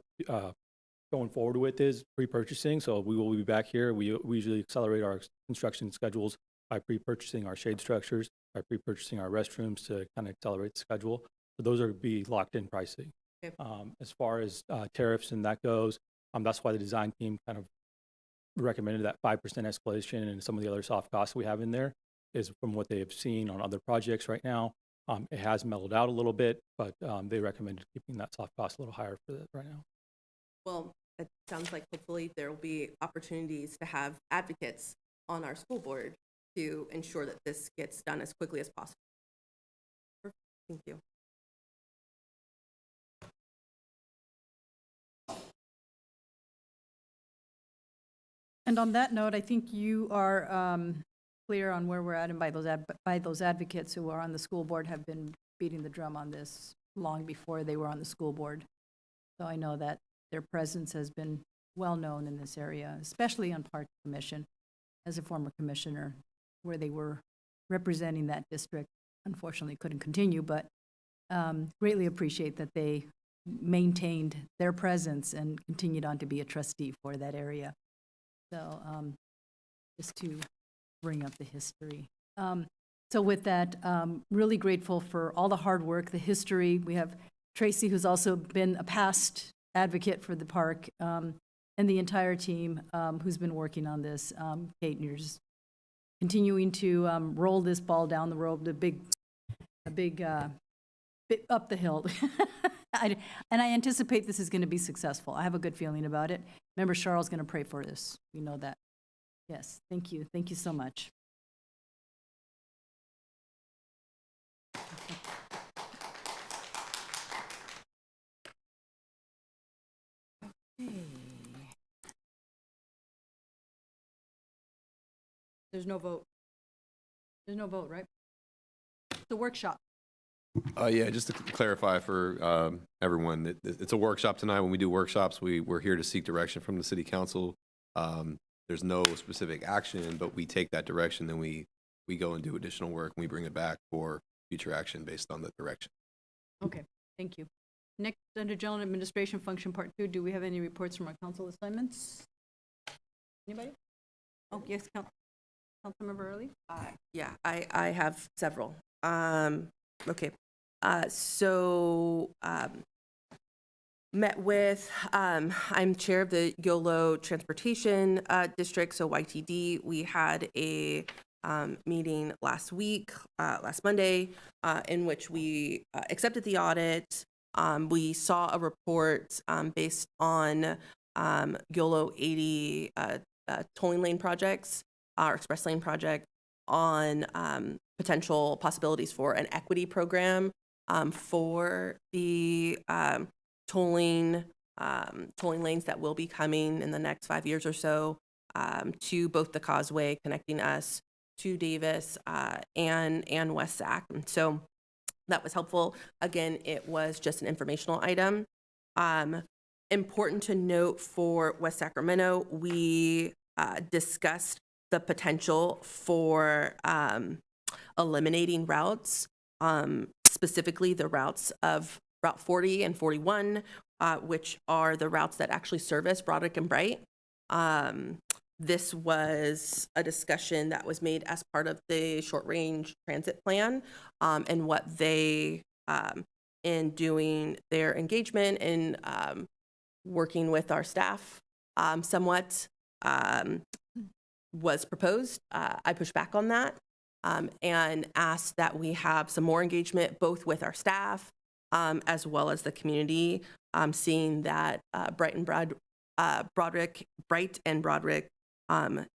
going forward with is pre-purchasing. So we will be back here. We usually accelerate our construction schedules by pre-purchasing our shade structures, by pre-purchasing our restrooms to kind of accelerate the schedule. So those are be locked in pricing. Okay. As far as tariffs and that goes, that's why the design team kind of recommended that 5% escalation, and some of the other soft costs we have in there is from what they have seen on other projects right now. It has mellowed out a little bit, but they recommended keeping that soft cost a little higher for that right now. Well, it sounds like hopefully there will be opportunities to have advocates on our school board to ensure that this gets done as quickly as possible. Perfect. Thank you. And on that note, I think you are clear on where we're at, and by those advocates who are on the school board have been beating the drum on this long before they were on the school board. So I know that their presence has been well known in this area, especially on Park Commission, as a former commissioner, where they were representing that district. Unfortunately, couldn't continue, but greatly appreciate that they maintained their presence and continued on to be a trustee for that area. So just to bring up the history. So with that, really grateful for all the hard work, the history. We have Tracy, who's also been a past advocate for the park, and the entire team who's been working on this. Kate, you're just continuing to roll this ball down the road, a big bit up the hill. And I anticipate this is going to be successful. I have a good feeling about it. Member Charles is going to pray for this. We know that. Yes, thank you. Thank you so much. There's no vote. There's no vote, right? The workshop. Yeah, just to clarify for everyone, it's a workshop tonight. When we do workshops, we're here to seek direction from the city council. There's no specific action, but we take that direction, then we go and do additional work, and we bring it back for future action based on the direction. Okay, thank you. Next, under General Administration Function Part 2, do we have any reports from our council assignments? Anybody? Oh, yes, Councilmember Early? Yeah, I have several. Okay. So met with, I'm chair of the YOLO Transportation District, so YTD. We had a meeting last Monday, in which we accepted the audit. We saw a report based on YOLO 80 tolling lane projects. our express lane project, on potential possibilities for an equity program for the tolling lanes that will be coming in the next 5 years or so to both the causeway connecting us to Davis and West Sac. And so that was helpful. Again, it was just an informational item. Important to note for West Sacramento, we discussed the potential for eliminating routes, specifically the routes of Route 40 and 41, which are the routes that actually service Broderick and Bryte. This was a discussion that was made as part of the short-range transit plan, and what they, in doing their engagement and working with our staff somewhat, was proposed. I pushed back on that and asked that we have some more engagement both with our staff as well as the community, seeing that Bryte and Broderick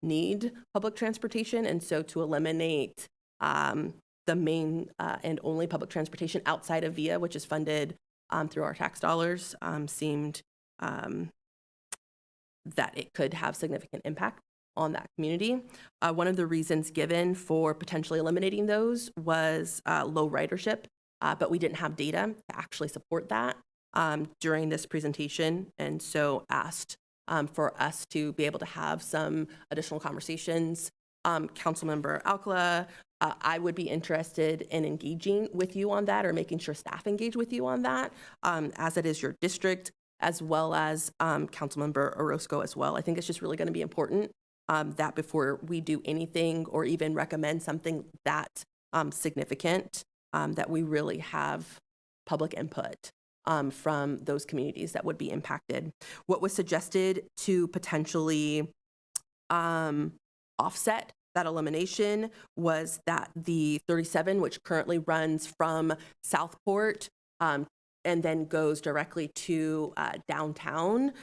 need public transportation. And so to eliminate the main and only public transportation outside of VIA, which is funded through our tax dollars, seemed that it could have significant impact on that community. One of the reasons given for potentially eliminating those was low ridership, but we didn't have data to actually support that during this presentation, and so asked for us to be able to have some additional conversations. Councilmember Alcala, I would be interested in engaging with you on that, or making sure staff engage with you on that, as it is your district, as well as Councilmember Orozco as well. I think it's just really going to be important that before we do anything or even recommend something that significant, that we really have public input from those communities that would be impacted. What was suggested to potentially offset that elimination was that the 37, which currently runs from Southport and then goes directly to downtown,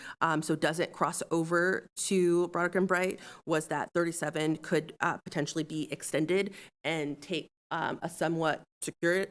so doesn't cross over to Broderick and Bryte, was that 37 could potentially be extended and take a somewhat secure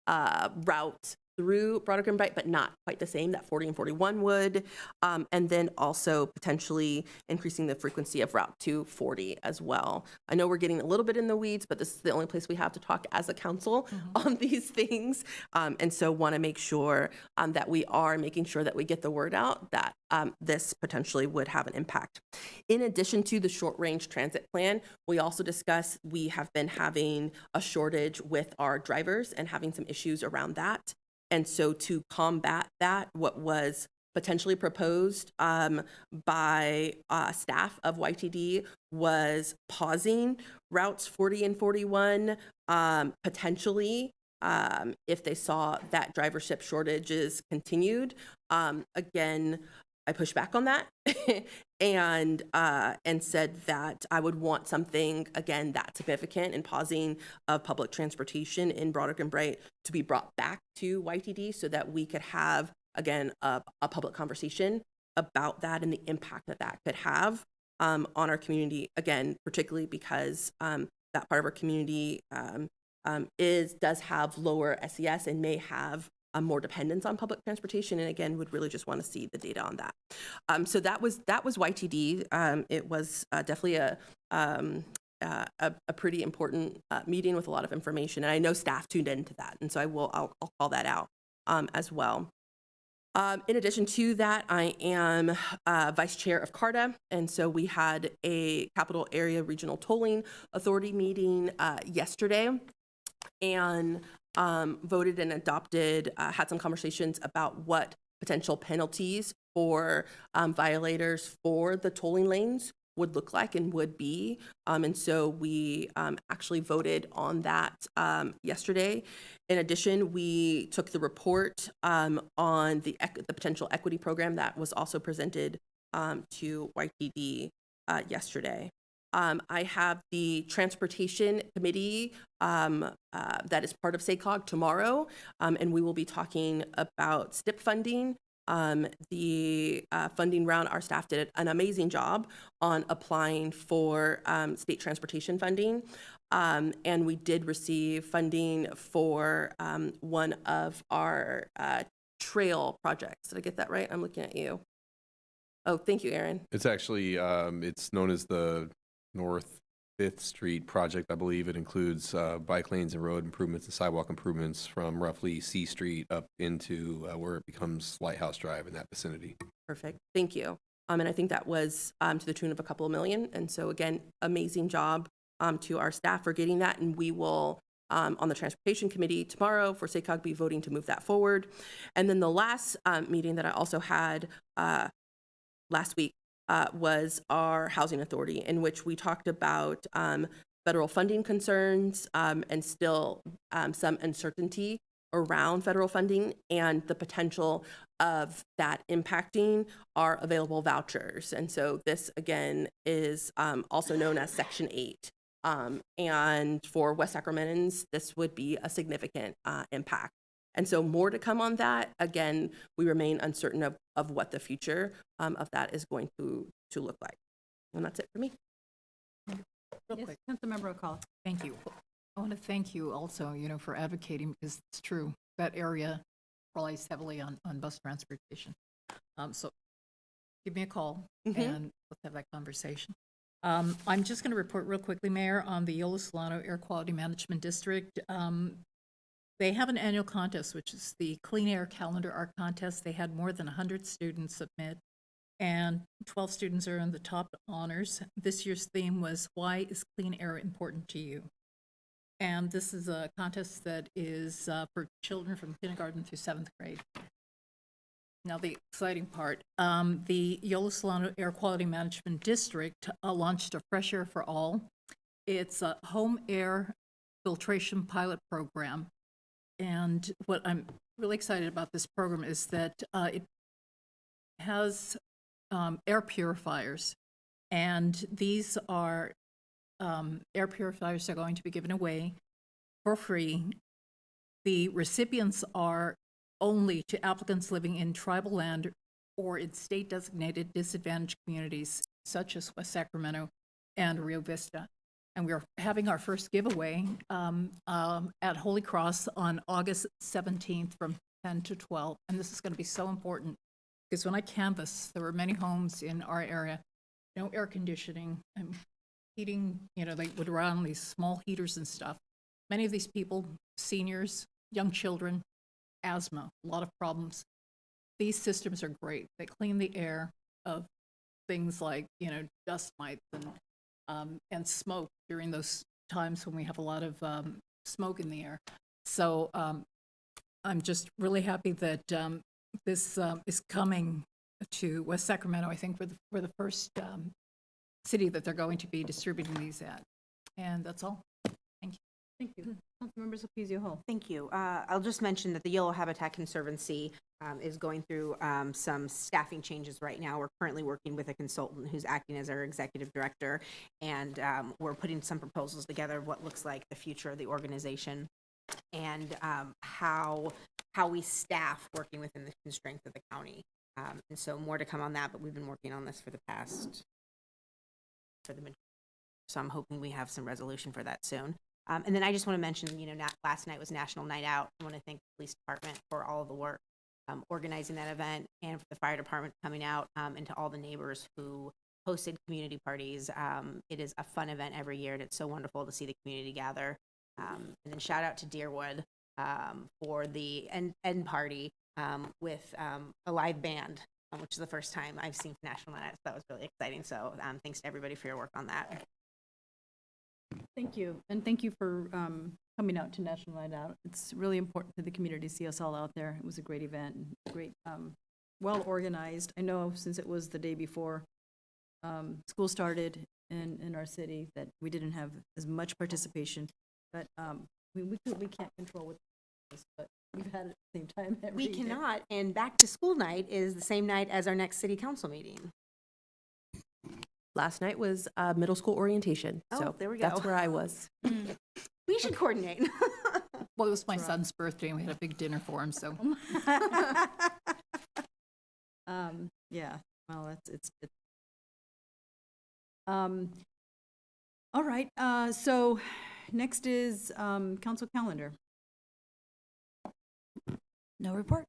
route through Broderick and Bryte, but not quite the same that 40 and 41 would, and then also potentially increasing the frequency of Route 240 as well. I know we're getting a little bit in the weeds, but this is the only place we have to talk as a council on these things, and so want to make sure that we are making sure that we get the word out that this potentially would have an impact. In addition to the short-range transit plan, we also discussed we have been having a shortage with our drivers and having some issues around that. And so to combat that, what was potentially proposed by staff of YTD was pausing routes 40 and 41, potentially if they saw that drivership shortages continued. Again, I pushed back on that and said that I would want something, again, that significant in pausing of public transportation in Broderick and Bryte to be brought back to YTD so that we could have, again, a public conversation about that and the impact that that could have on our community, again, particularly because that part of our community does have lower SES and may have more dependence on public transportation, and again, would really just want to see the data on that. So that was YTD. It was definitely a pretty important meeting with a lot of information, and I know staff tuned into that, and so I'll call that out as well. In addition to that, I am vice chair of CARTA, and so we had a Capital Area Regional Tolling Authority meeting yesterday, and voted and adopted, had some conversations about what potential penalties for violators for the tolling lanes would look like and would be. And so we actually voted on that yesterday. In addition, we took the report on the potential equity program that was also presented to YTD yesterday. I have the transportation committee that is part of SACOG tomorrow, and we will be talking about STIP funding the funding round, our staff did an amazing job on applying for state transportation funding. And we did receive funding for one of our trail projects. Did I get that right? I'm looking at you. Oh, thank you, Aaron. It's actually, it's known as the North 5th Street project, I believe. It includes bike lanes and road improvements and sidewalk improvements from roughly C Street up into where it becomes Lighthouse Drive in that vicinity. Perfect. Thank you. And I think that was to the tune of a couple of million. And so again, amazing job to our staff for getting that. And we will, on the Transportation Committee tomorrow for SACOG, be voting to move that forward. And then the last meeting that I also had last week was our Housing Authority, in which we talked about federal funding concerns and still some uncertainty around federal funding and the potential of that impacting our available vouchers. And so this, again, is also known as Section 8. And for West Sacramentans, this would be a significant impact. And so more to come on that. Again, we remain uncertain of what the future of that is going to look like. And that's it for me. Real quick. Councilmember O'Connell. Thank you. I want to thank you also, for advocating, because it's true, that area relies heavily on bus transportation. So give me a call and let's have that conversation. I'm just going to report real quickly, Mayor, on the Yola Solano Air Quality Management District. They have an annual contest, which is the Clean Air Calendar Art Contest. They had more than 100 students submit, and 12 students are in the top honors. This year's theme was, why is clean air important to you? And this is a contest that is for children from kindergarten through 7th grade. Now, the exciting part, the Yola Solano Air Quality Management District launched a Fresh Air for All. It's a home air filtration pilot program. And what I'm really excited about this program is that it has air purifiers, and these are air purifiers that are going to be given away for free. The recipients are only to applicants living in tribal land or in state-designated disadvantaged communities, such as West Sacramento and Rio Vista. And we are having our first giveaway at Holy Cross on August 17th from 10 to 12. And this is going to be so important because when I canvassed, there were many homes in our area, no air conditioning and heating, they would run on these small heaters and stuff. Many of these people, seniors, young children, asthma, a lot of problems. These systems are great. They clean the air of things like, dust mites and smoke during those times when we have a lot of smoke in the air. So I'm just really happy that this is coming to West Sacramento. I think we're the first city that they're going to be distributing these at. And that's all. Thank you. Thank you. Councilmember Cepizio Hall. Thank you. I'll just mention that the Yellow Habitat Conservancy is going through some staffing changes right now. We're currently working with a consultant who's acting as our executive director, and we're putting some proposals together of what looks like the future of the organization and how we staff working within the constraints of the county. And so more to come on that, but we've been working on this for the so I'm hoping we have some resolution for that soon. And then I just want to mention, last night was National Night Out. I want to thank the police department for all of the work organizing that event, and for the fire department coming out, and to all the neighbors who hosted community parties. It is a fun event every year, and it's so wonderful to see the community gather. And then shout out to Deerwood for the end party with a live band, which is the first time I've seen National Night Out. So that was really exciting. So thanks to everybody for your work on that. Thank you. And thank you for coming out to National Night Out. It's really important to the community to see us all out there. It was a great event, great, well organized. I know since it was the day before school started in our city that we didn't have as much participation, but we can't control what this, but we've had it at the same time every We year. cannot, and back to school night is the same night as our next city council meeting. Last night was middle school orientation. So there we go. That's where I was. We should coordinate. Well, it was my son's birthday, and we had a big dinner for him, so. Yeah, well, it's all right, so next is council calendar. No report.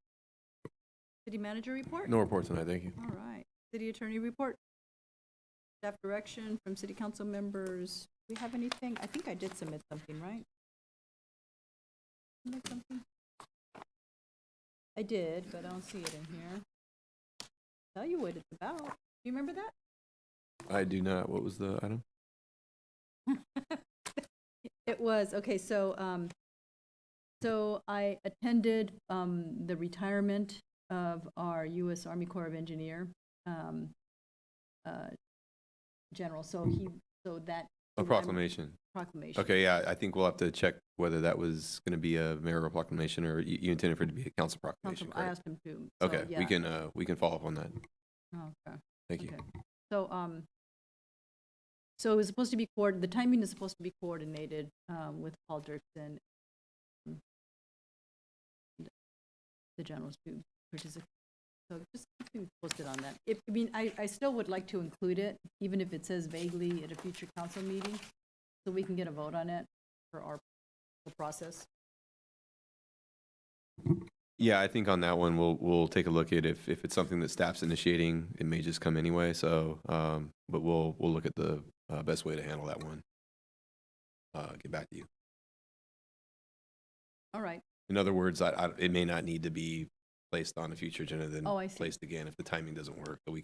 City manager report? No report tonight, thank you. All right. City attorney report? Staff direction from city council members? Do we have anything? I think I did submit something, right? Submit something? I did, but I don't see it in here. Tell you what it's about. Do you remember that? I do not. What was the item? It was, okay, so I attended the retirement of our U.S. Army Corps of Engineer general, so that. A proclamation. Proclamation. Okay, yeah, I think we'll have to check whether that was going to be a mayoral proclamation or you intended for it to be a council proclamation, I correct? asked him to. So, Okay, yeah. we can follow up on that. Okay. Thank you. Okay. So it was supposed to be the timing is supposed to be coordinated with Paul Dirksen, the generals to participate. So just keep me posted on that. I still would like to include it, even if it says vaguely at a future council meeting, so we can get a vote on it for our process. Yeah, I think on that one, we'll take a look at if it's something that staff's initiating, it may just come anyway. So, but we'll look at the best way to handle that one. Get back to you. All right. In other words, it may not need to be placed on a future agenda, then I see. placed again if the timing doesn't work. But I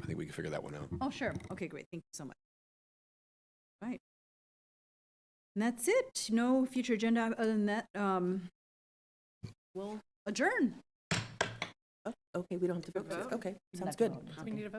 think we can figure that one out. Oh, sure. Okay, great. Thank you so much. All right. And that's it. No future agenda other than that. We'll adjourn. Oh, okay, we don't have to vote. Okay, sounds good. We need a vote.